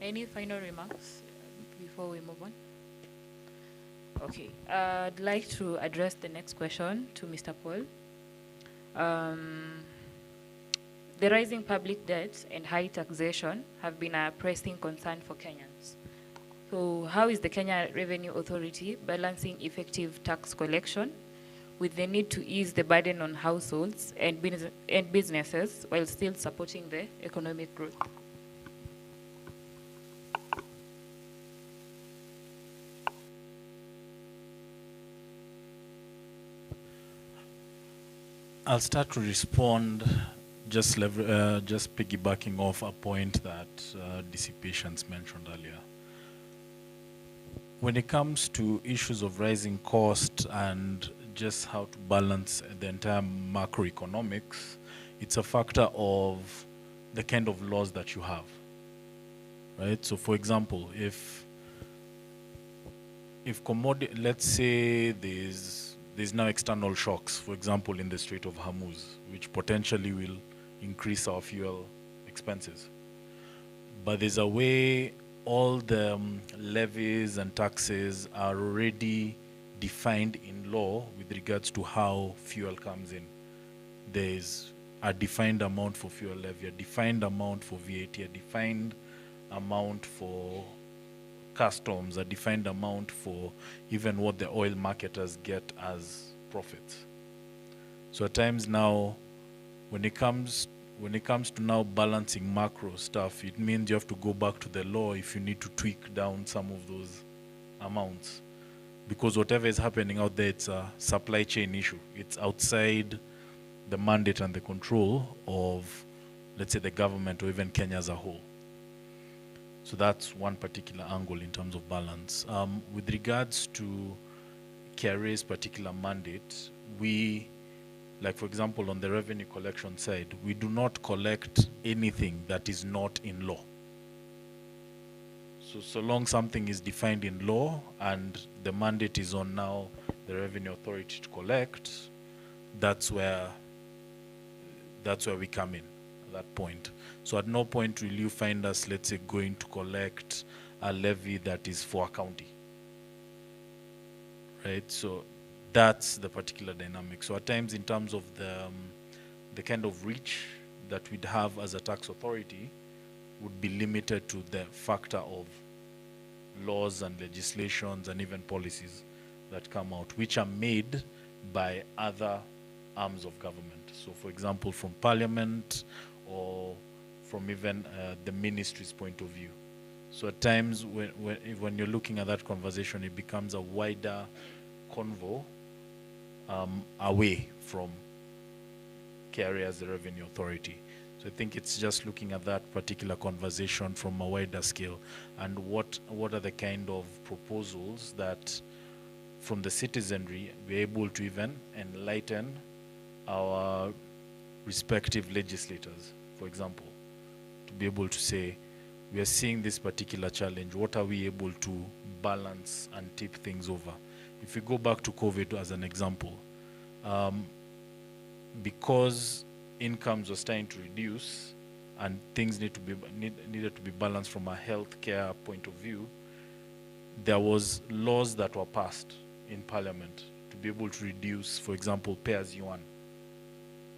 Any final remarks before we move on? Okay, I'd like to address the next question to Mr. Paul. The rising public debt and high taxation have been a pressing concern for Kenyans. So how is the Kenya Revenue Authority balancing effective tax collection with the need to ease the burden on households and businesses while still supporting the economic growth? I'll start to respond just piggybacking off a point that Dissipations mentioned earlier. When it comes to issues of rising cost and just how to balance the entire macroeconomics, it's a factor of the kind of laws that you have, right? So for example, if commodity, let's say there's now external shocks, for example, in the Strait of Hormuz, which potentially will increase our fuel expenses. But there's a way all the levies and taxes are already defined in law with regards to how fuel comes in. There's a defined amount for fuel levy, a defined amount for VAT, a defined amount for customs, a defined amount for even what the oil marketers get as profits. So at times now, when it comes to now balancing macro stuff, it means you have to go back to the law if you need to tweak down some of those amounts. Because whatever is happening out there, it's a supply chain issue. It's outside the mandate and the control of, let's say, the government or even Kenya as a whole. So that's one particular angle in terms of balance. With regards to KRA's particular mandate, we, like for example, on the revenue collection side, we do not collect anything that is not in law. So long something is defined in law and the mandate is on now the Revenue Authority to collect, that's where we come in at that point. So at no point will you find us, let's say, going to collect a levy that is for a county, right? So that's the particular dynamic. So at times in terms of the kind of reach that we'd have as a tax authority would be limited to the factor of laws and legislations and even policies that come out, which are made by other arms of government. So for example, from Parliament or from even the ministry's point of view. So at times when you're looking at that conversation, it becomes a wider convo away from KRA as the Revenue Authority. So I think it's just looking at that particular conversation from a wider scale and what are the kind of proposals that from the citizenry we're able to even enlighten our respective legislators, for example, to be able to say, we are seeing this particular challenge, what are we able to balance and tip things over? If we go back to COVID as an example, because incomes were starting to reduce and things needed to be balanced from a healthcare point of view, there was laws that were passed in Parliament to be able to reduce, for example, pay as you earn.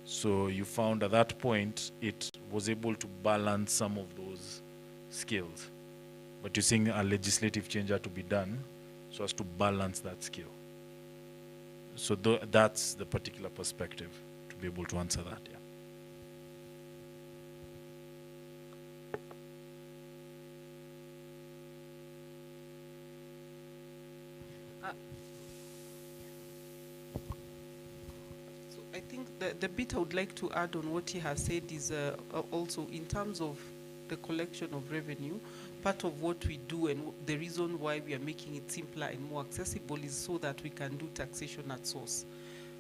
So you found at that point it was able to balance some of those skills. But you're seeing a legislative change had to be done so as to balance that skill. So that's the particular perspective to be able to answer that, yeah. So I think the bit I would like to add on what he has said is also in terms of the collection of revenue, part of what we do and the reason why we are making it simpler and more accessible is so that we can do taxation at source.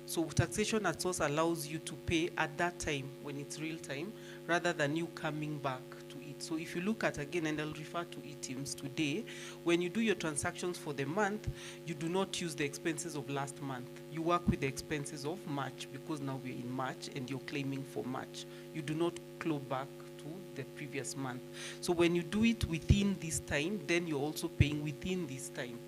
So taxation at source allows you to pay at that time when it's real time rather than you coming back to it. So if you look at again, and I'll refer to e-teams today, when you do your transactions for the month, you do not use the expenses of last month. You work with the expenses of March because now we're in March and you're claiming for March. You do not claw back to the previous month. So when you do it within this time, then you're also paying within this time.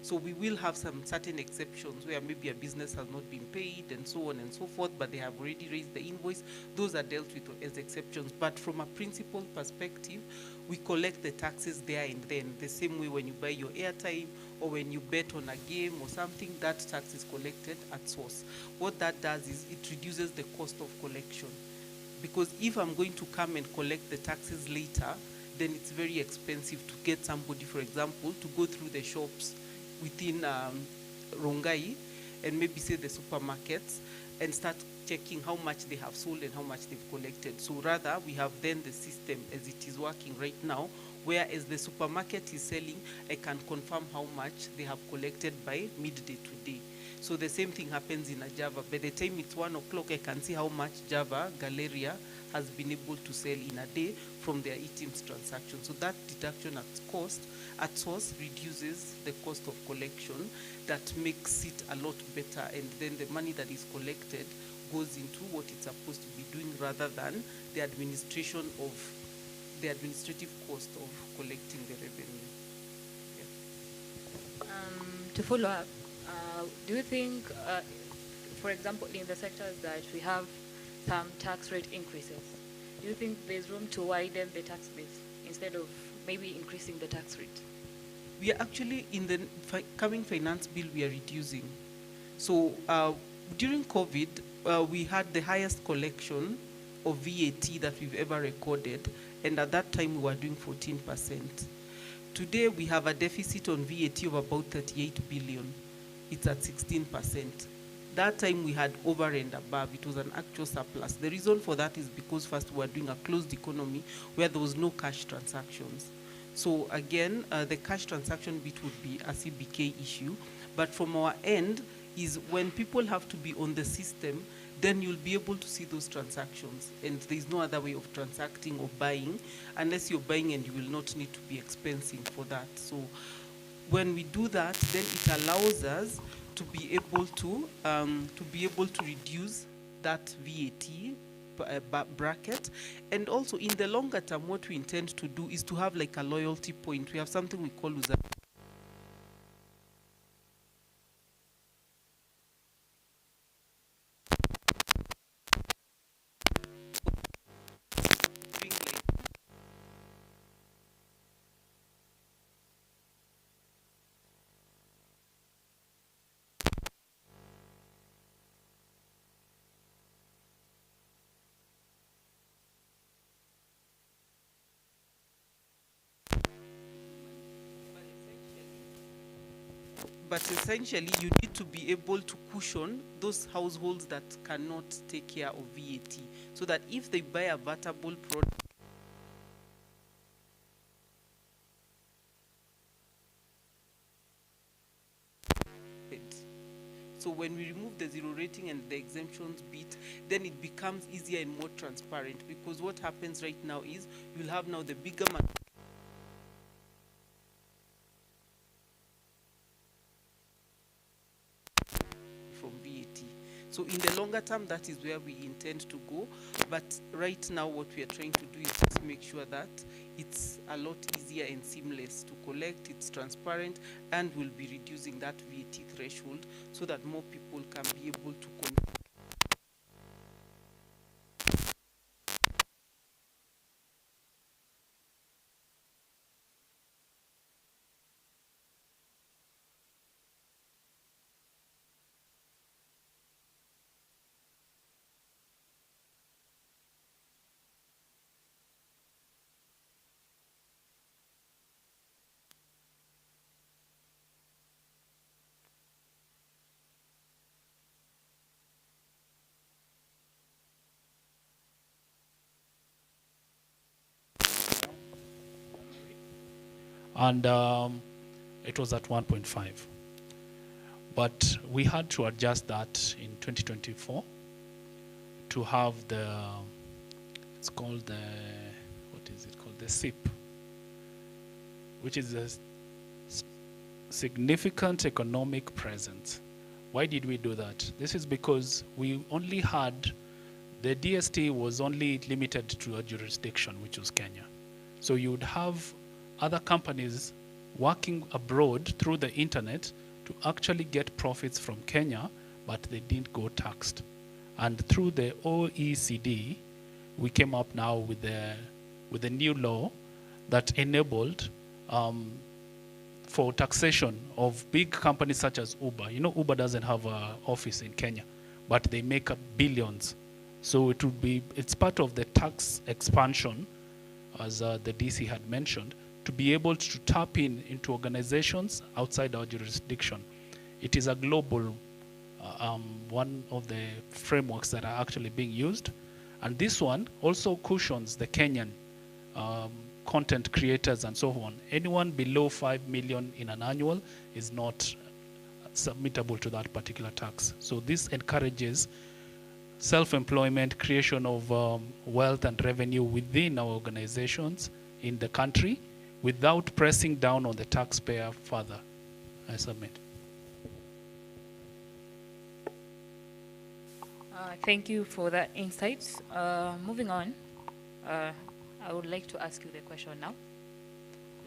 So we will have some certain exceptions where maybe a business has not been paid and so on and so forth, but they have already raised the invoice. Those are dealt with as exceptions. But from a principal perspective, we collect the taxes there and then. The same way when you buy your airtime or when you bet on a game or something, that tax is collected at source. What that does is it reduces the cost of collection. Because if I'm going to come and collect the taxes later, then it's very expensive to get somebody, for example, to go through the shops within Rongai and maybe say the supermarkets and start checking how much they have sold and how much they've collected. So rather, we have then the system as it is working right now, where as the supermarket is selling, I can confirm how much they have collected by midday today. So the same thing happens in a Java. By the time it's 1 o'clock, I can see how much Java Galleria has been able to sell in a day from their e-teams transaction. So that deduction at source reduces the cost of collection. That makes it a lot better, and then the money that is collected goes into what it's supposed to be doing rather than the administration of the administrative cost of collecting the revenue. To follow up, do you think, for example, in the sectors that we have some tax rate increases, do you think there's room to widen the tax base instead of maybe increasing the tax rate? We are actually, in the coming finance bill, we are reducing. So during COVID, we had the highest collection of VAT that we've ever recorded, and at that time we were doing 14%. Today we have a deficit on VAT of about 38 billion. It's at 16%. That time we had over and above. It was an actual surplus. The reason for that is because first we were doing a closed economy where there was no cash transactions. So again, the cash transaction bit would be a CBK issue. But from our end is when people have to be on the system, then you'll be able to see those transactions. And there's no other way of transacting or buying unless you're buying, and you will not need to be expensing for that. So when we do that, then it allows us to be able to reduce that VAT bracket. And also in the longer term, what we intend to do is to have like a loyalty point. We have something we call but essentially you need to be able to cushion those households that cannot take care of VAT, so that if they buy a vatable product, so when we remove the zero rating and the exemptions bit, then it becomes easier and more transparent, because what happens right now is you'll have now the bigger from VAT. So in the longer term, that is where we intend to go. But right now, what we are trying to do is just make sure that it's a lot easier and seamless to collect, it's transparent, and we'll be reducing that VAT threshold so that more people can be able to connect. and it was at 1.5. But we had to adjust that in 2024 to have it's called what is it called? The SIP, which is a significant economic presence. Why did we do that? This is because we only had, the DST was only limited to a jurisdiction, which was Kenya. So you would have other companies working abroad through the internet to actually get profits from Kenya, but they didn't go taxed. And through the OECD, we came up now with the new law that enabled for taxation of big companies such as Uber. You know, Uber doesn't have an office in Kenya, but they make up billions. So it would be, it's part of the tax expansion, as the DC had mentioned, to be able to tap into organizations outside our jurisdiction. It is a global, one of the frameworks that are actually being used. And this one also cushions the Kenyan content creators and so on. Anyone below 5 million in an annual is not submittable to that particular tax. So this encourages self-employment, creation of wealth and revenue within our organizations in the country without pressing down on the taxpayer further. I submit. Thank you for that insight. Moving on, I would like to ask you the question now.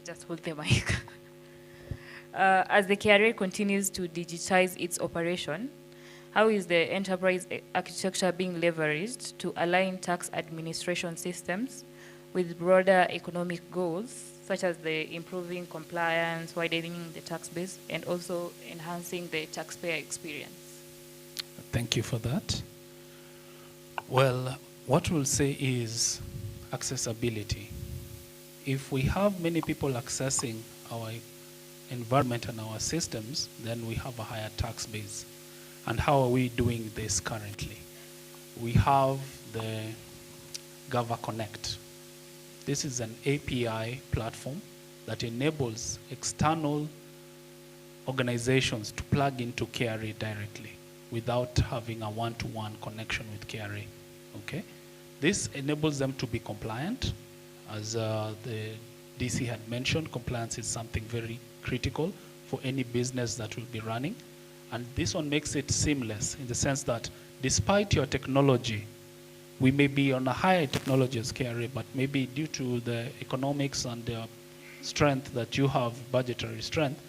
Just hold the mic. As the KRA continues to digitize its operation, how is the enterprise architecture being leveraged to align tax administration systems with broader economic goals, such as the improving compliance, widening the tax base, and also enhancing the taxpayer experience? Thank you for that. Well, what we'll say is accessibility. If we have many people accessing our environment and our systems, then we have a higher tax base. And how are we doing this currently? We have the GovConnect. This is an API platform that enables external organizations to plug into KRA directly without having a one-to-one connection with KRA. Okay? This enables them to be compliant. As the DC had mentioned, compliance is something very critical for any business that will be running. And this one makes it seamless in the sense that despite your technology, we may be on a higher technology as KRA, but maybe due to the economics and the strength that you have, budgetary strength,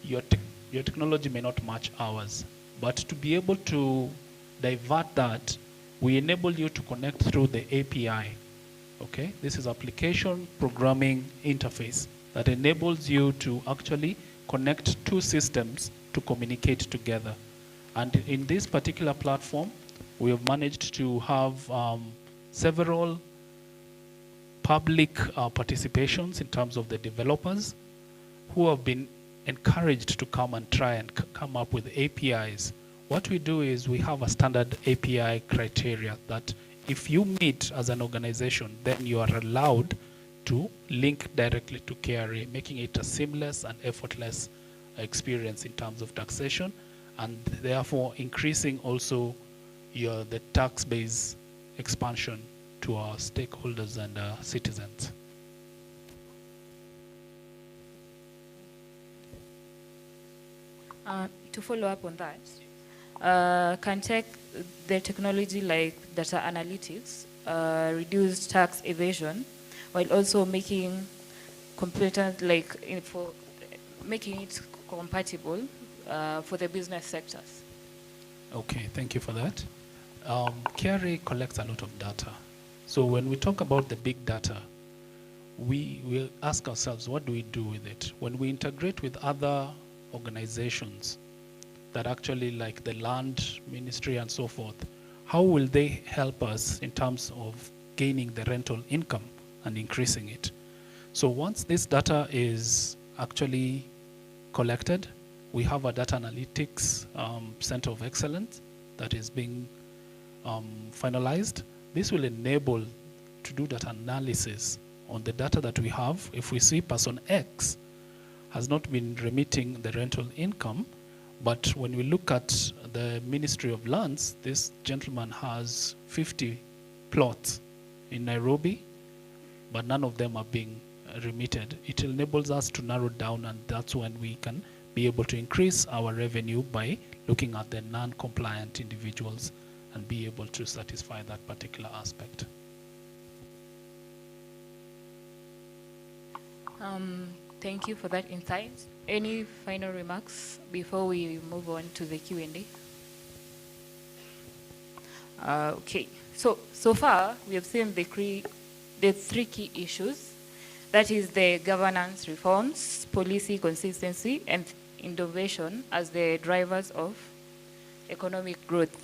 your technology may not match ours. But to be able to divert that, we enable you to connect through the API. Okay? This is application programming interface that enables you to actually connect two systems to communicate together. And in this particular platform, we have managed to have several public participations in terms of the developers who have been encouraged to come and try and come up with APIs. What we do is we have a standard API criteria that if you meet as an organization, then you are allowed to link directly to KRA, making it a seamless and effortless experience in terms of taxation, and therefore increasing also the tax base expansion to our stakeholders and citizens. To follow up on that, can the technology like data analytics reduce tax evasion while also making competent, making it compatible for the business sectors? Okay, thank you for that. KRA collects a lot of data. So when we talk about the big data, we will ask ourselves, what do we do with it? When we integrate with other organizations that actually like the land ministry and so forth, how will they help us in terms of gaining the rental income and increasing it? So once this data is actually collected, we have a data analytics center of excellence that is being finalized. This will enable to do that analysis on the data that we have. If we see person X has not been remitting the rental income. But when we look at the Ministry of Lands, this gentleman has 50 plots in Nairobi, but none of them are being remitted. It enables us to narrow down, and that's when we can be able to increase our revenue by looking at the non-compliant individuals and be able to satisfy that particular aspect. Thank you for that insight. Any final remarks before we move on to the Q&A? Okay, so far we have seen the three key issues. That is the governance reforms, policy consistency, and innovation as the drivers of economic growth.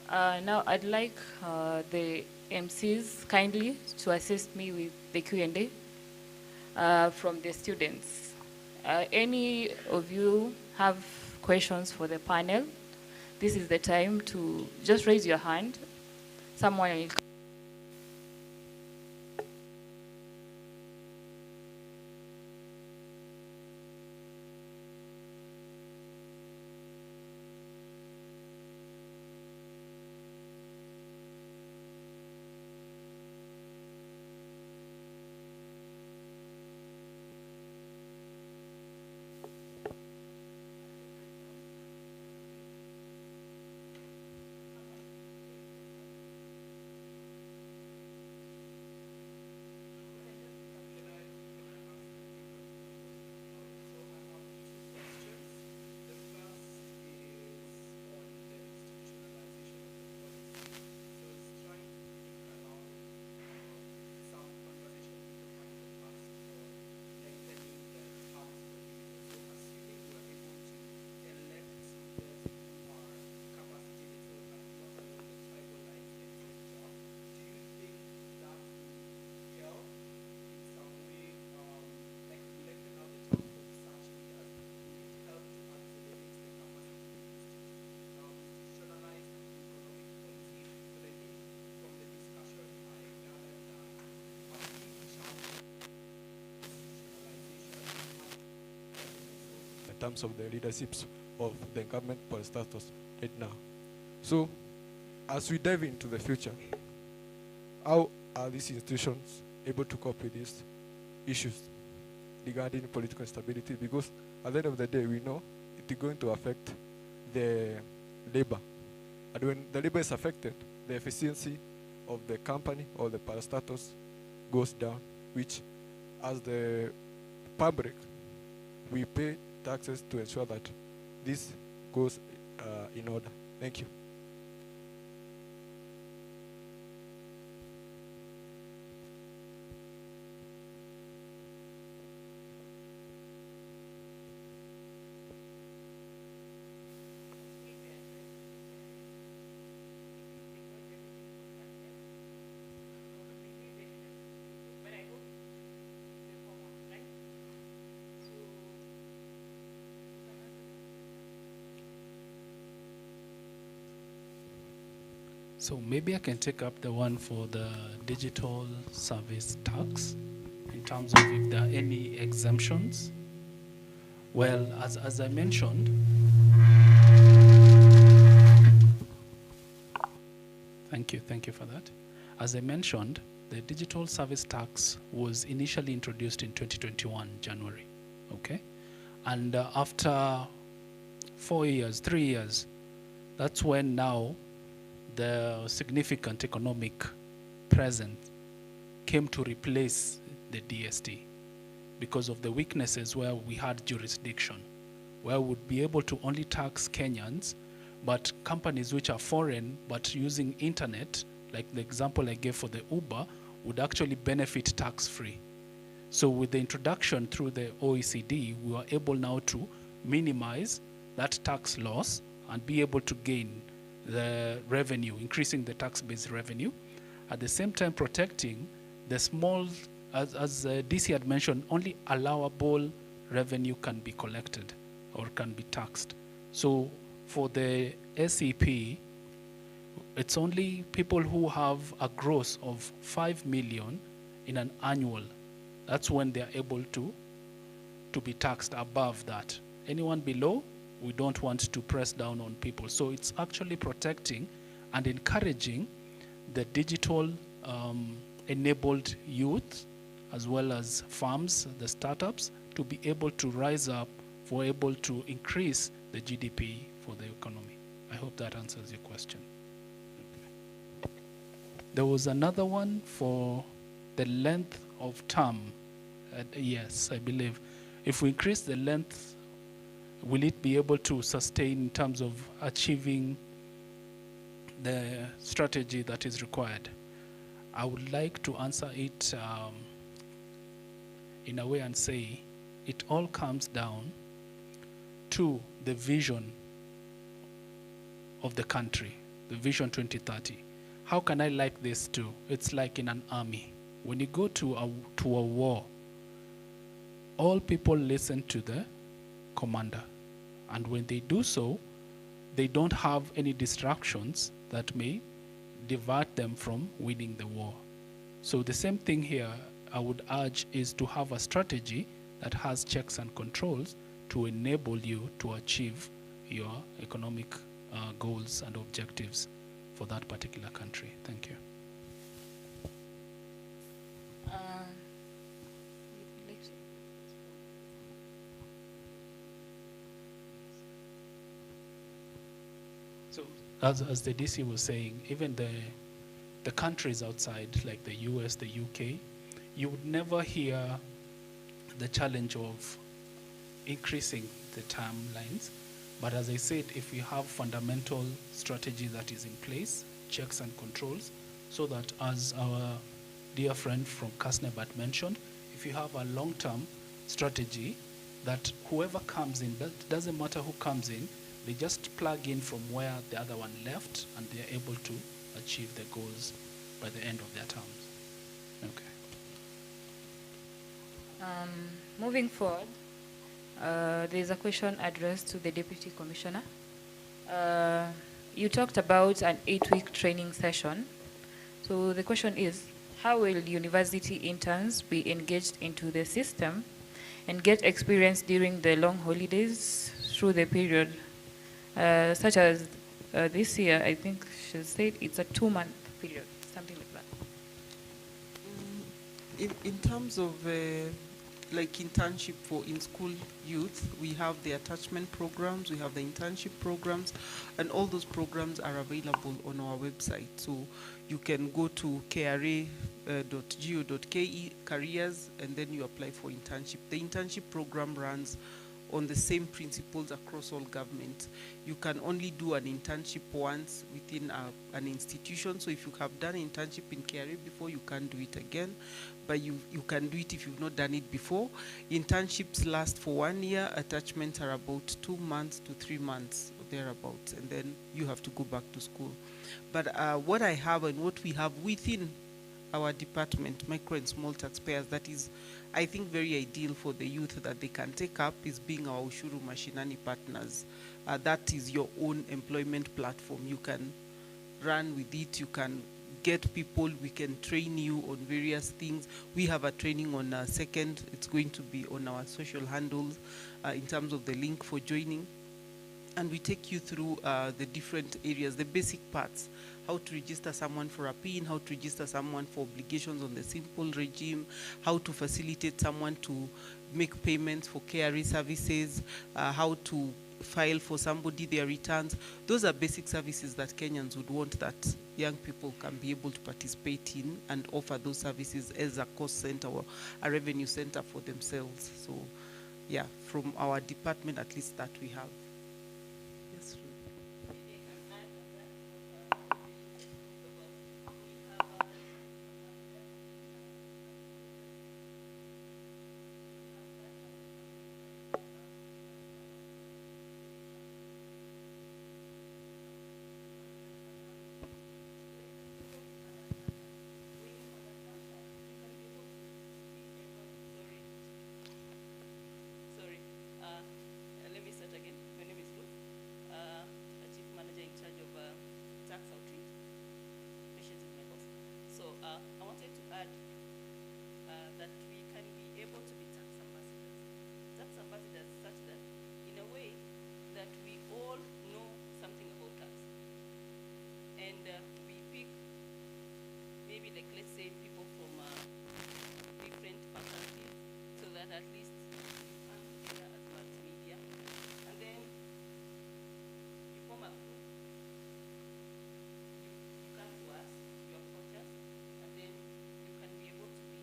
Now I'd like the MCs kindly to assist me with the Q&A from the students. Any of you have questions for the panel? This is the time to just raise your hand. Someone will come. In terms of the leaderships of the government status right now. So, as we dive into the future, how are these institutions able to cope with these issues regarding political instability? Because at the end of the day, we know it is going to affect the labor. And when the labor is affected, the efficiency of the company or the parastatus goes down, which as the public, we pay taxes to ensure that this goes in order. Thank you. So maybe I can take up the one for the digital service tax in terms of if there are any exemptions. Well, as I mentioned, thank you for that. As I mentioned, the digital service tax was initially introduced in 2021, January, okay? And after 4 years, 3 years, that's when now the significant economic presence came to replace the DST because of the weaknesses where we had jurisdiction, where we would be able to only tax Kenyans, but companies which are foreign but using internet, like the example I gave for the Uber, would actually benefit tax-free. So with the introduction through the OECD, we were able now to minimize that tax loss and be able to gain the revenue, increasing the tax-based revenue, at the same time protecting the small, as DC had mentioned, only allowable revenue can be collected or can be taxed. So for the SEP, it's only people who have a gross of 5 million in an annual. That's when they're able to to be taxed above that. Anyone below, we don't want to press down on people. So it's actually protecting and encouraging the digital enabled youth, as well as farms, the startups, to be able to rise up, for able to increase the GDP for the economy. I hope that answers your question. Okay. There was another one for the length of term. Yes, I believe. If we increase the length, will it be able to sustain in terms of achieving the strategy that is required? I would like to answer it in a way and say it all comes down to the vision of the country, the Vision 2030. How can I like this too? It's like in an army. When you go to a war, all people listen to the commander. And when they do so, they don't have any distractions that may divert them from winning the war. So the same thing here, I would urge, is to have a strategy that has checks and controls to enable you to achieve your economic goals and objectives for that particular country. Thank you. So as the DC was saying, even the countries outside, like the US, the UK, you would never hear the challenge of increasing the timelines. But as I said, if we have fundamental strategy that is in place, checks and controls, so that as our dear friend from Kasnebat mentioned, if you have a long-term strategy that whoever comes in, doesn't matter who comes in, they just plug in from where the other one left, and they're able to achieve their goals by the end of their terms. Okay. Moving forward, there's a question addressed to the Deputy Commissioner. You talked about an 8-week training session. So the question is, how will university interns be engaged into the system and get experience during the long holidays through the period? Such as this year, I think she said it's a 2-month period, something like that. In terms of like internship for in-school youth, we have the attachment programs, we have the internship programs, and all those programs are available on our website. So you can go to kra.go.ke careers, and then you apply for internship. The internship program runs on the same principles across all government. You can only do an internship once within an institution. So if you have done an internship in KRA before, you can't do it again. But you can do it if you've not done it before. Internships last for 1 year. Attachments are about 2 months to 3 months, or thereabouts, and then you have to go back to school. But what I have and what we have within our department, micro and small taxpayers, that is, I think, very ideal for the youth that they can take up, is being our Ushuru Mashinani partners. That is your own employment platform. You can run with it, you can get people, we can train you on various things. We have a training on 2nd, it's going to be on our social handles in terms of the link for joining. And we take you through the different areas, the basic parts, how to register someone for a PIN, how to register someone for obligations on the simple regime, how to facilitate someone to make payments for KRA services, how to file for somebody their returns. Those are basic services that Kenyans would want that young people can be able to participate in and offer those services as a cost center or a revenue center for themselves. So yeah, from our department, at least that we have. Yes, that we can be able to be tax ambassadors. Tax maybe like let's say people from different faculties, so that at least you come together as multimedia, and then you form a group. You come to us, your coaches, and then you can be able to be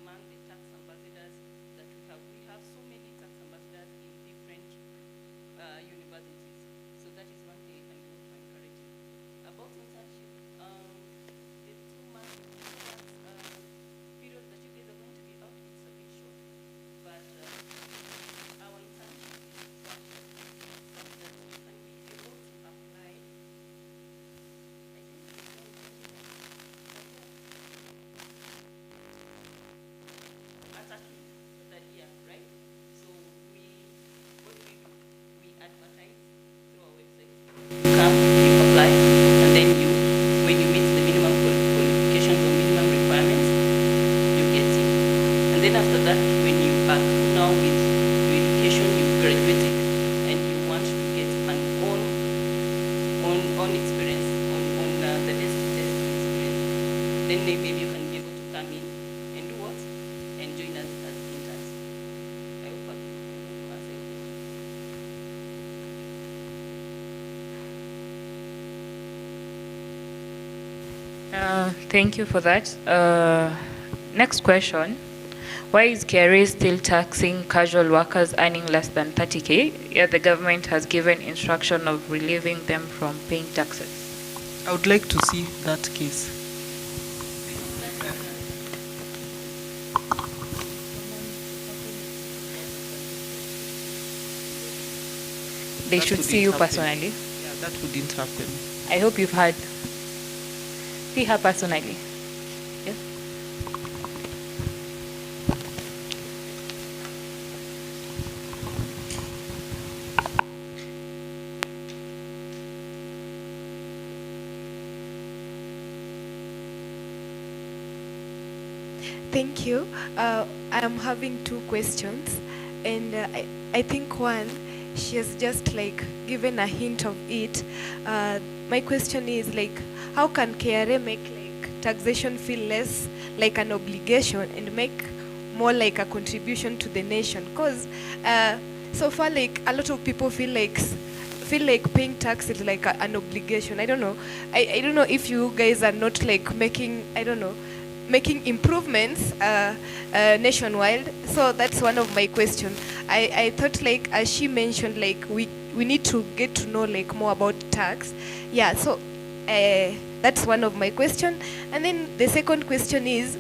among the tax ambassadors that we have. We have so many tax ambassadors in different universities. So that is one thing I can do to encourage you. About internship, the 2 months period that you guys are going to be out, it's a bit short. But our internship is structured such that you can be able to apply. I think it's at least the third year, right? So what we do, we advertise through our website. You come, you apply, and then when you meet the minimum qualifications or minimum requirements, you get in. And then after that, when you are through now with your education, you've graduated, and you want to get an on experience, on the test experience, then maybe you can be able to come in and do what? And join us as interns. I hope I'm able to answer your question. Thank you for that. Next question. Why is KRA still taxing casual workers earning less than 30K, yet the government has given instruction of relieving them from paying taxes? I would like to see that case. They That should wouldn't see you happen. personally. Yeah, that wouldn't happen. I hope you've heard. See her personally. Yes? Thank you. I am having 2 questions, and I think one, she has just like given a hint of it. My question is like, how can KRA make like taxation feel less like an obligation and make more like a contribution to the nation? Because so far, like a lot of people feel like paying tax is like an obligation. I don't know. I don't know if you guys are not like making, I don't know, making improvements nationwide. So that's one of my questions. I thought like, as she mentioned, like we need to get to know like more about tax. Yeah, so that's one of my questions. And then the second question is,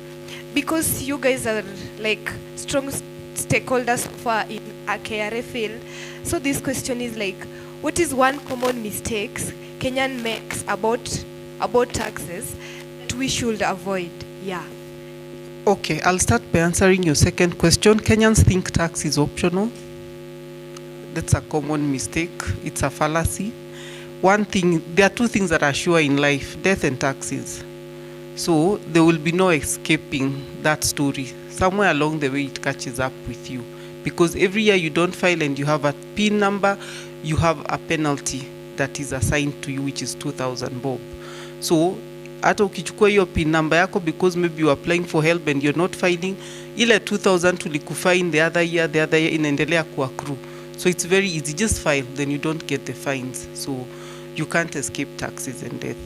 because you guys are like strong stakeholders far in a KRA field, so this question is like, what is one common mistakes Kenyan makes about taxes that we should avoid? Yeah. Okay, I'll start by answering your second question. Kenyans think tax is optional. That's a common mistake. It's a fallacy. One thing, there are 2 things that are sure in life, death and taxes. So there will be no escaping that story. Somewhere along the way it catches up with you. Because every year you don't file and you have a PIN number, you have a penalty that is assigned to you, which is 2,000 bob. So hata ukichukua hiyo PIN number yako because maybe you're applying for help and you're not filing, ile 2,000 tulikufine the other year inaendelea kuaccrue. So it's very easy, just file, then you don't get the fines. So you can't escape taxes and death.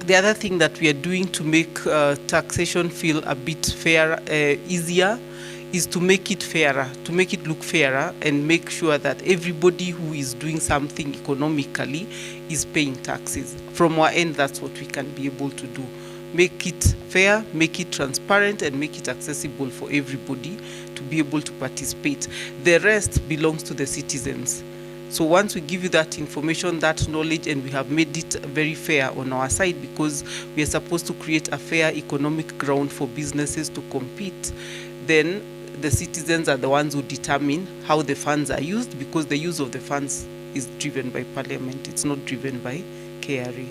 The other thing that we are doing to make taxation feel a bit fairer, easier, is to make it fairer, to make it look fairer, and make sure that everybody who is doing something economically is paying taxes. From our end, that's what we can be able to do. Make it fair, make it transparent, and make it accessible for everybody to be able to participate. The rest belongs to the citizens. So once we give you that information, that knowledge, and we have made it very fair on our side, because we are supposed to create a fair economic ground for businesses to compete, then the citizens are the ones who determine how the funds are used, because the use of the funds is driven by Parliament. It's not driven by KRA.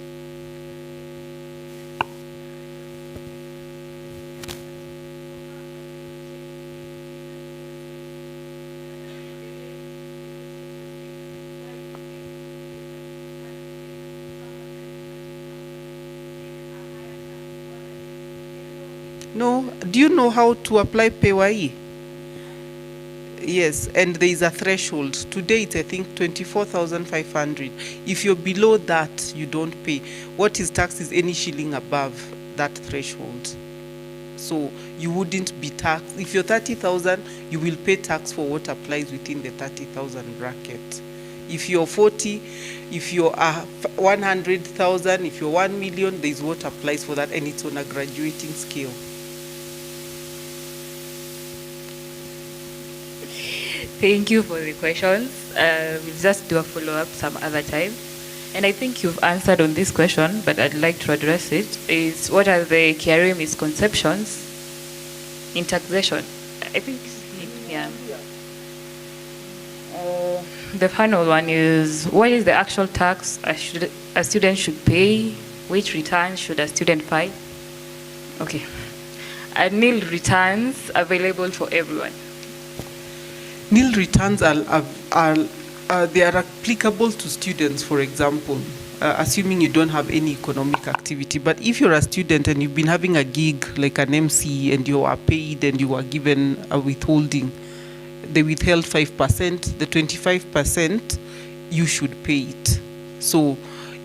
No, do you know how to apply PAYE? Yes, and there is a threshold. Today it's I think 24,500. If you're below that, you don't pay. What is taxed is any shilling above that threshold. So you wouldn't be taxed. If you're 30,000, you will pay tax for what applies within the 30,000 bracket. If you're 40, if you're 100,000, if you're 1 million, there is what applies for that, and it's on a graduating scale. Thank you for the questions. We'll just do a follow-up some other time. And I think you've answered on this question, but I'd like to address it, is what are the KRA misconceptions in taxation? I think, yeah. The final one is, what is the actual tax a student should pay? Which returns should a student file? Okay. Are nil returns available for everyone? Nil returns they are applicable to students, for example, assuming you don't have any economic activity. But if you're a student and you've been having a gig like an MC and you are paid and you are given a withholding, they withheld 5%, the 25%, you should pay it. So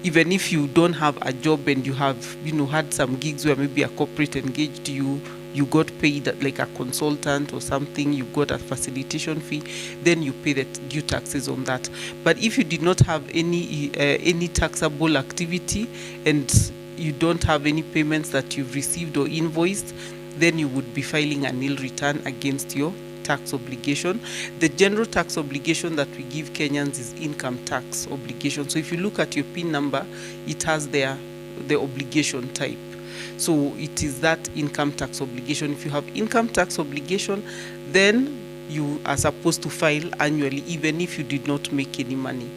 even if you don't have a job and you have, had some gigs where maybe a corporate engaged you got paid like a consultant or something, you got a facilitation fee, then you pay the due taxes on that. But if you did not have any taxable activity and you don't have any payments that you've received or invoiced, then you would be filing a nil return against your tax obligation. The general tax obligation that we give Kenyans is income tax obligation. So if you look at your PIN number, it has the obligation type. So it is that income tax obligation. If you have income tax obligation, then you are supposed to file annually, even if you did not make any money.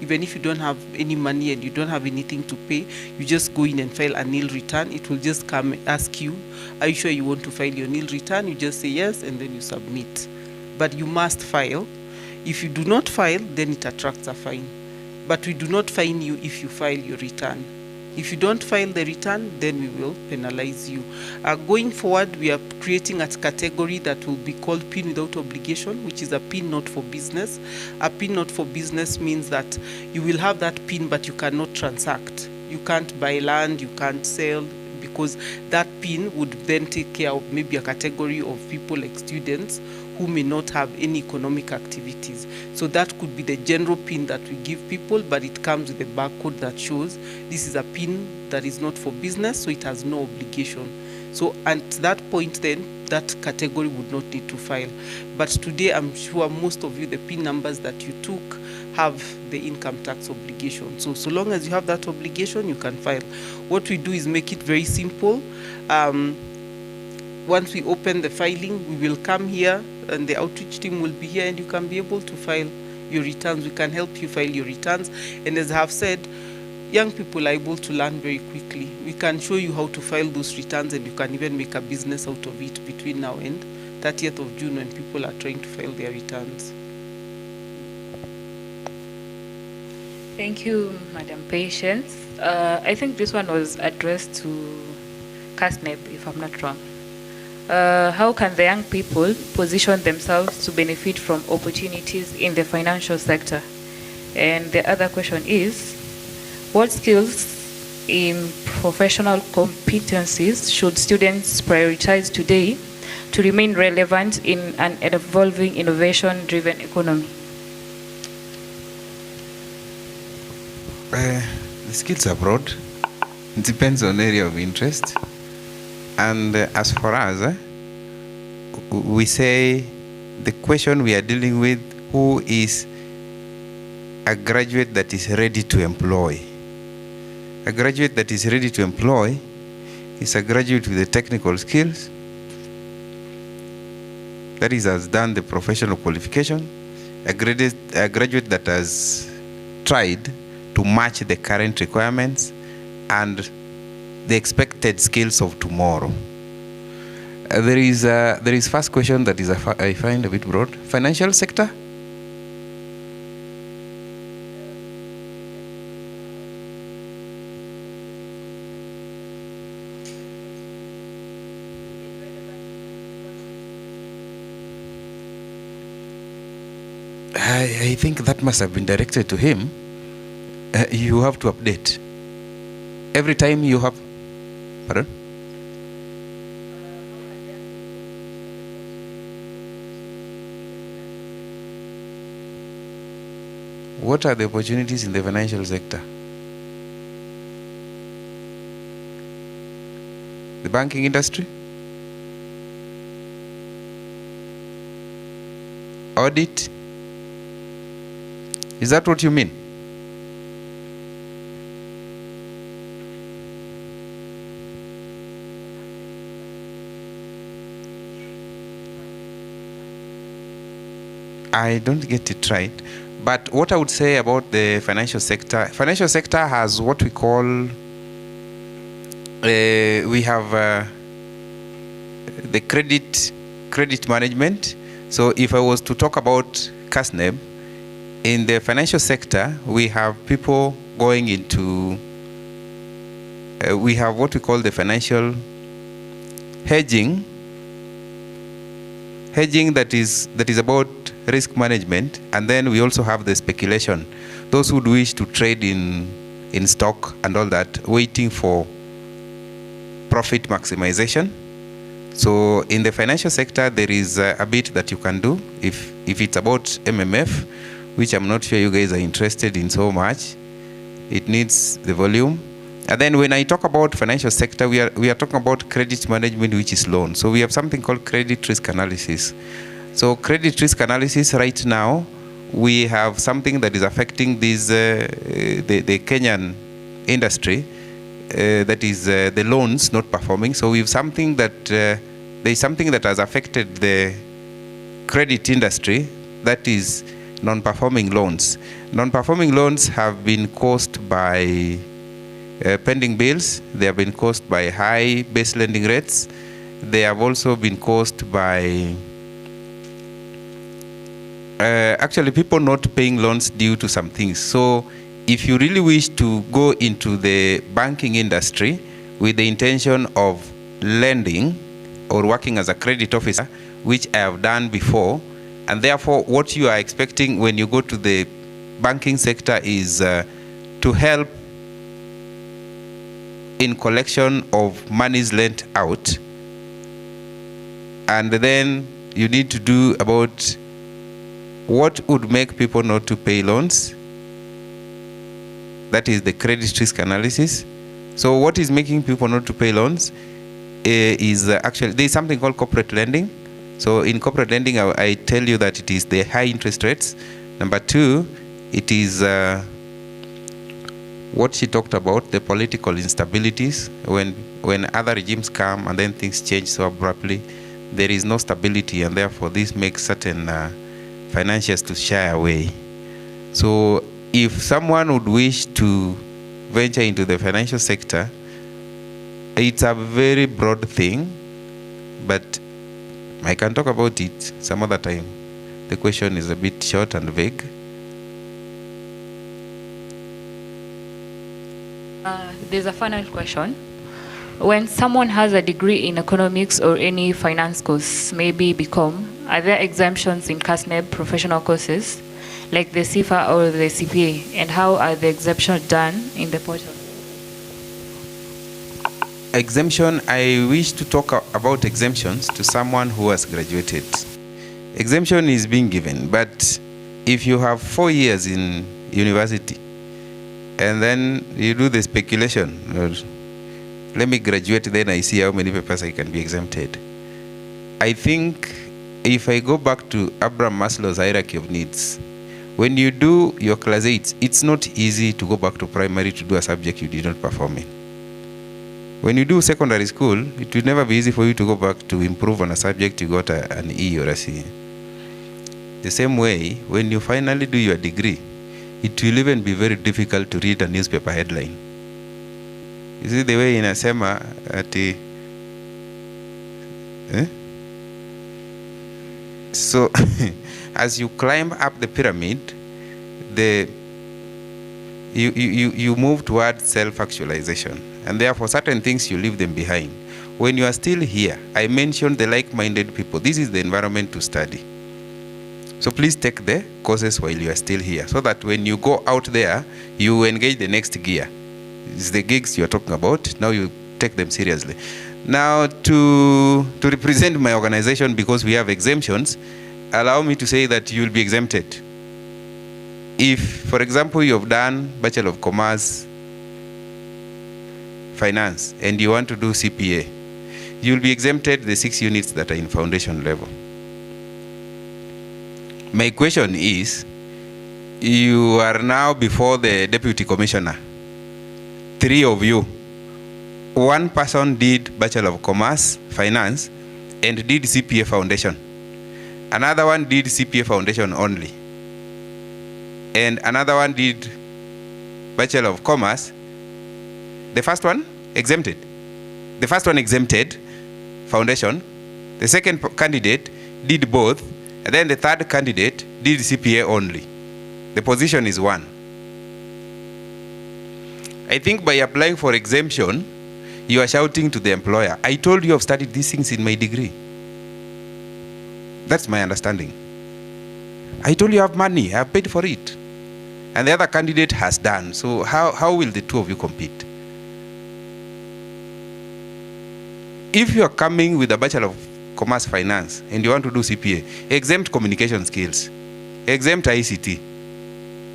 Even if you don't have any money and you don't have anything to pay, you just go in and file a nil return. It will just come and ask you, are you sure you want to file your nil return? You just say yes, and then you submit. But you must file. If you do not file, then it attracts a fine. But we do not fine you if you file your return. If you don't file the return, then we will penalize you. Going forward, we are creating a category that will be called PIN without obligation, which is a PIN not for business. A PIN not for business means that you will have that PIN, but you cannot transact. You can't buy land, you can't sell, because that PIN would then take care of maybe a category of people like students who may not have any economic activities. So that could be the general PIN that we give people, but it comes with a barcode that shows this is a PIN that is not for business, so it has no obligation. So at that point then, that category would not need to file. But today, I'm sure most of you, the PIN numbers that you took have the income tax obligation. So long as you have that obligation, you can file. What we do is make it very simple. Once we open the filing, we will come here and the outreach team will be here and you can be able to file your returns. We can help you file your returns. And as I have said, young people are able to learn very quickly. We can show you how to file those returns and you can even make a business out of it between now and 30th of June when people are trying to file their returns. Thank you, Madam Patience. I think this one was addressed to CASNEB, if I'm not wrong. How can the young people position themselves to benefit from opportunities in the financial sector? And the other question is, what skills in professional competencies should students prioritize today to remain relevant in an evolving, innovation-driven economy? The skills are broad. It depends on area of interest. And as for us, we say the question we are dealing with, who is a graduate that is ready to employ? A graduate that is ready to employ is a graduate with the technical skills, that is, has done the professional qualification, a graduate that has tried to match the current requirements and the expected skills of tomorrow. There is first question that is I find a bit broad. Financial sector. I think that must have been directed to him. You have to update. Every time you have, pardon? What are the opportunities in the financial sector? The banking industry? Audit? Is that what you mean? I don't get it right. But what I would say about the financial sector has what we call, we have the credit management. So if I was to talk about CASNEB, in the financial sector, we have people going into, we have what we call the financial hedging that is about risk management, and then we also have the speculation. Those who wish to trade in stock and all that, waiting for profit maximization. So in the financial sector, there is a bit that you can do if it's about MMF, which I'm not sure you guys are interested in so much. It needs the volume. And then when I talk about financial sector, we are talking about credit management, which is loan. So we have something called credit risk analysis. So credit risk analysis right now, we have something that is affecting these the Kenyan industry, that is the loans not performing. So we have something that there is something that has affected the credit industry, that is non-performing loans. Non-performing loans have been caused by pending bills. They have been caused by high base lending rates. They have also been caused by actually people not paying loans due to some things. So if you really wish to go into the banking industry with the intention of lending or working as a credit officer, which I have done before, and therefore what you are expecting when you go to the banking sector is to help in collection of monies lent out, and then you need to do about what would make people not to pay loans. That is the credit risk analysis. So what is making people not to pay loans is actually, there is something called corporate lending. So in corporate lending, I tell you that it is the high interest rates. Number two, it is what she talked about, the political instabilities. When other regimes come and then things change so abruptly, there is no stability, and therefore this makes certain financiers to shy away. So if someone would wish to venture into the financial sector, it's a very broad thing, but I can talk about it some other time. The question is a bit short and vague. There's a final question. When someone has a degree in economics or any finance course, maybe BCom, are there exemptions in CASNEB professional courses, like the CIFA or the CPA, and how are the exemptions done in the portal? Exemption, I wish to talk about exemptions to someone who has graduated. Exemption is being given, but if you have 4 years in university and then you do the speculation, let me graduate, then I see how many papers I can be exempted. I think if I go back to Abraham Maslow's hierarchy of needs, when you do your class 8, it's not easy to go back to primary to do a subject you did not perform in. When you do secondary school, it will never be easy for you to go back to improve on a subject you got an E or a C. The same way, when you finally do your degree, it will even be very difficult to read a newspaper headline. You see the way in Asema at the, So as you climb up the pyramid, you move towards self-actualization, and therefore certain things you leave them behind. When you are still here, I mentioned the like-minded people. This is the environment to study. So please take the courses while you are still here, so that when you go out there, you engage the next gear. It's the gigs you're talking about. Now you take them seriously. Now, to represent my organization, because we have exemptions, allow me to say that you will be exempted. If, for example, you have done Bachelor of Commerce, Finance, and you want to do CPA, you will be exempted the 6 units that are in foundation level. My question is, you are now before the Deputy Commissioner. 3 of you. One person did Bachelor of Commerce, Finance, and did CPA Foundation. Another one did CPA Foundation only. And another one did Bachelor of Commerce. The first one exempted. The first one exempted Foundation. The second candidate did both. And then the third candidate did CPA only. The position is 1. I think by applying for exemption, you are shouting to the employer, I told you I've studied these things in my degree. That's my understanding. I told you I have money, I have paid for it. And the other candidate has done. So how will the two of you compete? If you are coming with a Bachelor of Commerce Finance and you want to do CPA, exempt communication skills, exempt ICT,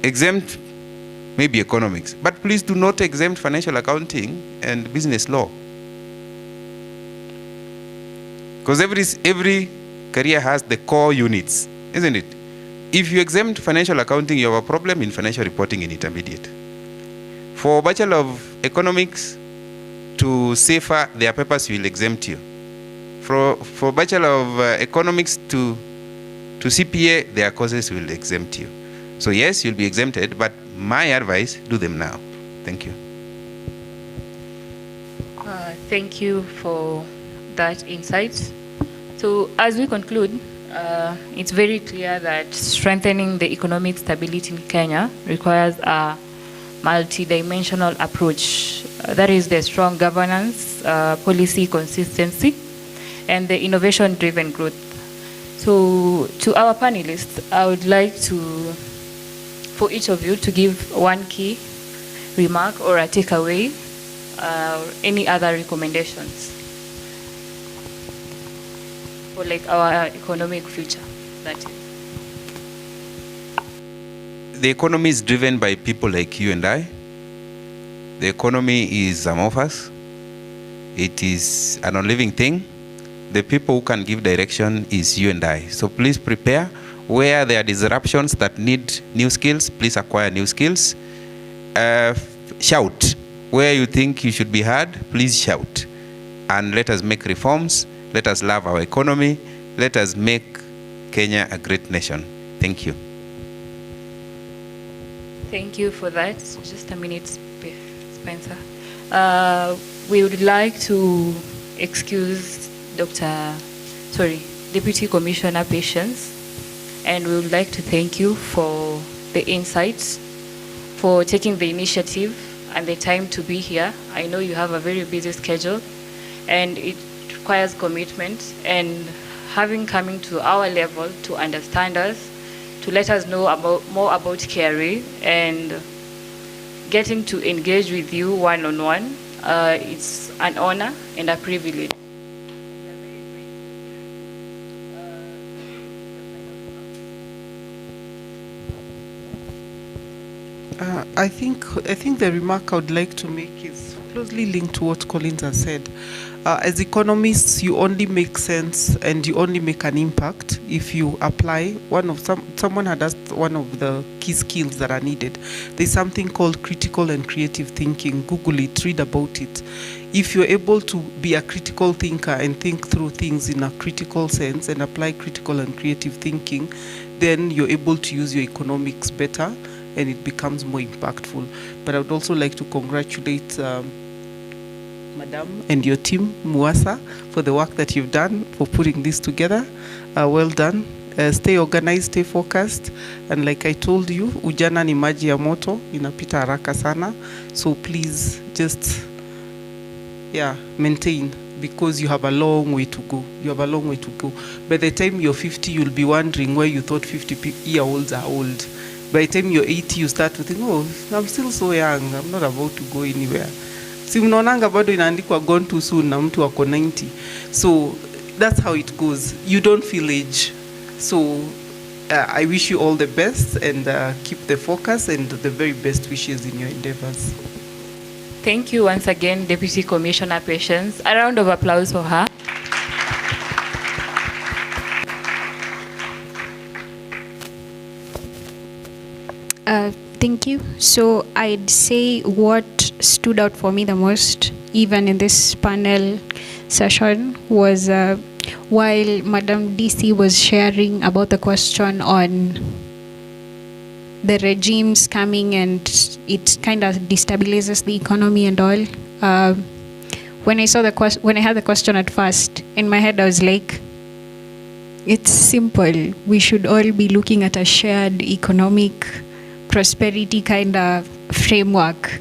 exempt maybe economics, but please do not exempt financial accounting and business law. Because every career has the core units, isn't it? If you exempt financial accounting, you have a problem in financial reporting in intermediate. For Bachelor of Economics to SAFER, their papers will exempt you. For Bachelor of Economics to CPA, their courses will exempt you. So yes, you'll be exempted, but my advice, do them now. Thank you. Thank you for that insight. So as we conclude, it's very clear that strengthening the economic stability in Kenya requires a multidimensional approach. That is the strong governance, policy consistency, and the innovation-driven growth. So to our panelists, I would like for each of you to give one key remark or a takeaway, any other recommendations for like our economic future. That is. The economy is driven by people like you and I. The economy is amorphous. It is an unliving thing. The people who can give direction is you and I. So please prepare. Where there are disruptions that need new skills, please acquire new skills. Shout. Where you think you should be heard, please shout. And let us make reforms. Let us love our economy. Let us make Kenya a great nation. Thank you. Thank you for that. Just a minute, Spencer. We would like to excuse Deputy Commissioner Patience, and we would like to thank you for the insights, for taking the initiative and the time to be here. I know you have a very busy schedule, and it requires commitment, and having coming to our level to understand us, to let us know more about KRA, and getting to engage with you one-on-one. It's an honor and a privilege. I think the remark I would like to make is closely linked to what Collins has said. As economists, you only make sense and you only make an impact if you apply someone had asked one of the key skills that are needed. There's something called critical and creative thinking. Google it, read about it. If you're able to be a critical thinker and think through things in a critical sense and apply critical and creative thinking, then you're able to use your economics better and it becomes more impactful. But I would also like to congratulate Madam and your team, MMUESA, for the work that you've done, for putting this together. Well done. Stay organized, stay focused. And like I told you, ujana ni maji ya moto, inapita haraka sana. So please just, maintain because you have a long way to go. You have a long way to go. By the time you're 50, you'll be wondering why you thought 50-year-olds are old. By the time you're 80, you start to think, oh, I'm still so young. I'm not about to go anywhere. Si mnaonanga bado inaandikwa gone too soon na mtu wako 90. So that's how it goes. You don't feel age. So I wish you all the best and keep the focus and the very best wishes in your endeavors. Thank you once again, Deputy Commissioner Patience. A round of applause for her. Thank you. So I'd say what stood out for me the most, even in this panel session, was while Madam DC was sharing about the question on the regimes coming and it kind of destabilizes the economy and all. When I had the question at first, in my head I was like, it's simple. We should all be looking at a shared economic prosperity kind of framework.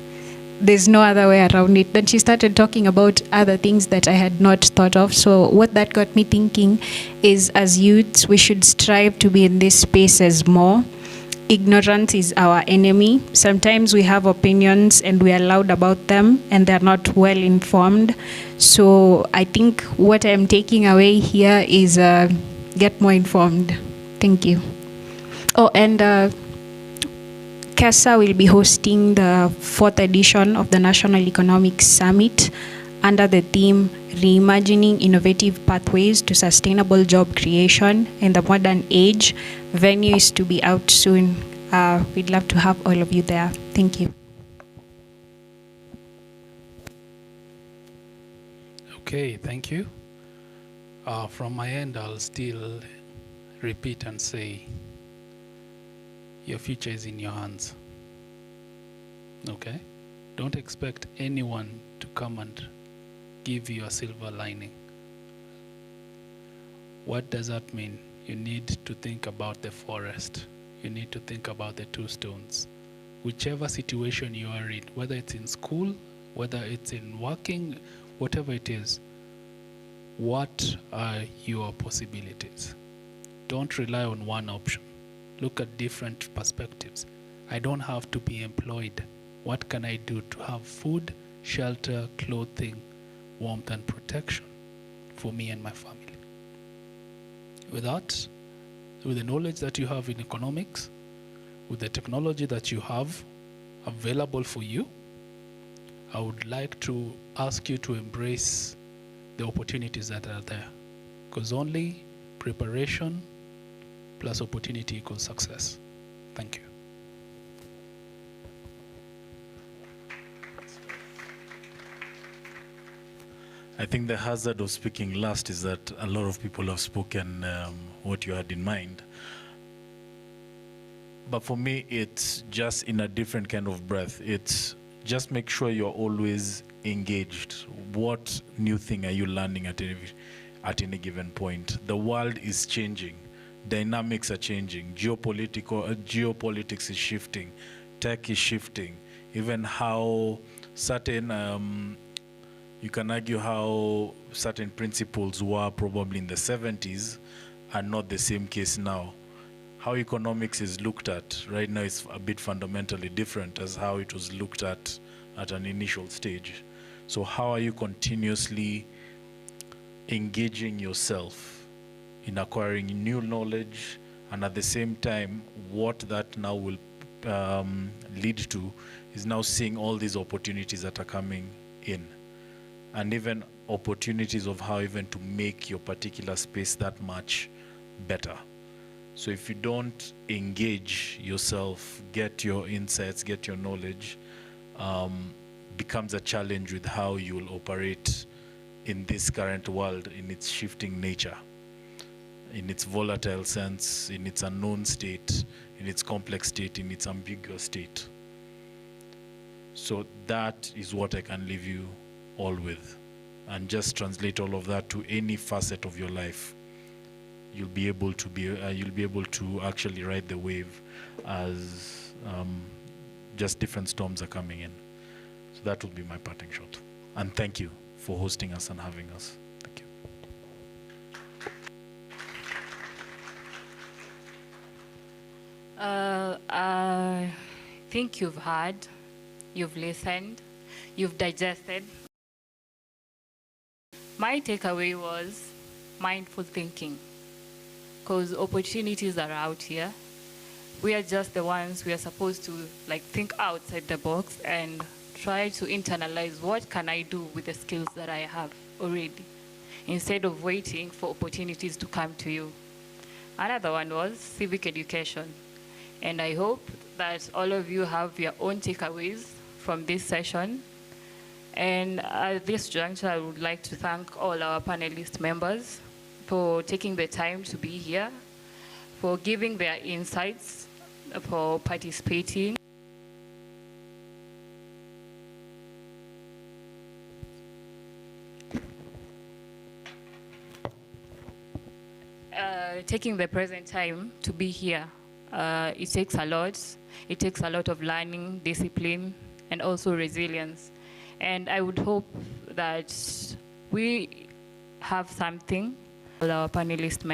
There's no other way around it. Then she started talking about other things that I had not thought of. So what that got me thinking is, as youths, we should strive to be in these spaces more. Ignorance is our enemy. Sometimes we have opinions and we are loud about them and they're not well informed. So I think what I'm taking away here is get more informed. Thank you. Oh, and KESA will be hosting the 4th edition of the National Economic Summit under the theme Reimagining Innovative Pathways to Sustainable Job Creation in the Modern Age. Venue is to be out soon. We'd love to have all of you there. Thank you. Okay, thank you. From my end, I'll still repeat and say, your future is in your hands. Okay? Don't expect anyone to come and give you a silver lining. What does that mean? You need to think about the forest. You need to think about the two stones. Whichever situation you are in, whether it's in school, whether it's in working, whatever it is, what are your possibilities? Don't rely on one option. Look at different perspectives. I don't have to be employed. What can I do to have food, shelter, clothing, warmth, and protection for me and my family? With that, with the knowledge that you have in economics, with the technology that you have available for you, I would like to ask you to embrace the opportunities that are there, because only preparation plus opportunity equals success. Thank you. I think the hazard of speaking last is that a lot of people have spoken what you had in mind. But for me, it's just in a different kind of breath. It's just make sure you're always engaged. What new thing are you learning at any given point? The world is changing. Dynamics are changing. Geopolitics is shifting. Tech is shifting. Even how certain, you can argue how certain principles were probably in the 70s are not the same case now. How economics is looked at right now is a bit fundamentally different as how it was looked at an initial stage. So how are you continuously engaging yourself in acquiring new knowledge, and at the same time, what that now will lead to is now seeing all these opportunities that are coming in, and even opportunities of how even to make your particular space that much better. So if you don't engage yourself, get your insights, get your knowledge, becomes a challenge with how you will operate in this current world, in its shifting nature, in its volatile sense, in its unknown state, in its complex state, in its ambiguous state. So that is what I can leave you all with. And just translate all of that to any facet of your life. You'll be able to actually ride the wave as just different storms are coming in. So that will be my parting shot. And thank you for hosting us and having us. Thank you. I think you've heard, you've listened, you've digested. My takeaway was mindful thinking, because opportunities are out here. We are just the ones, we are supposed to think outside the box and try to internalize what can I do with the skills that I have already, instead of waiting for opportunities to come to you. Another one was civic education. And I hope that all of you have your own takeaways from this session. And at this juncture, I would like to thank all our panelist members for taking the time to be here, for giving their insights, for participating. Taking the present time to be here. It takes a lot. It takes a lot of learning, discipline, and also resilience. And I would hope that we have something for our panelist members.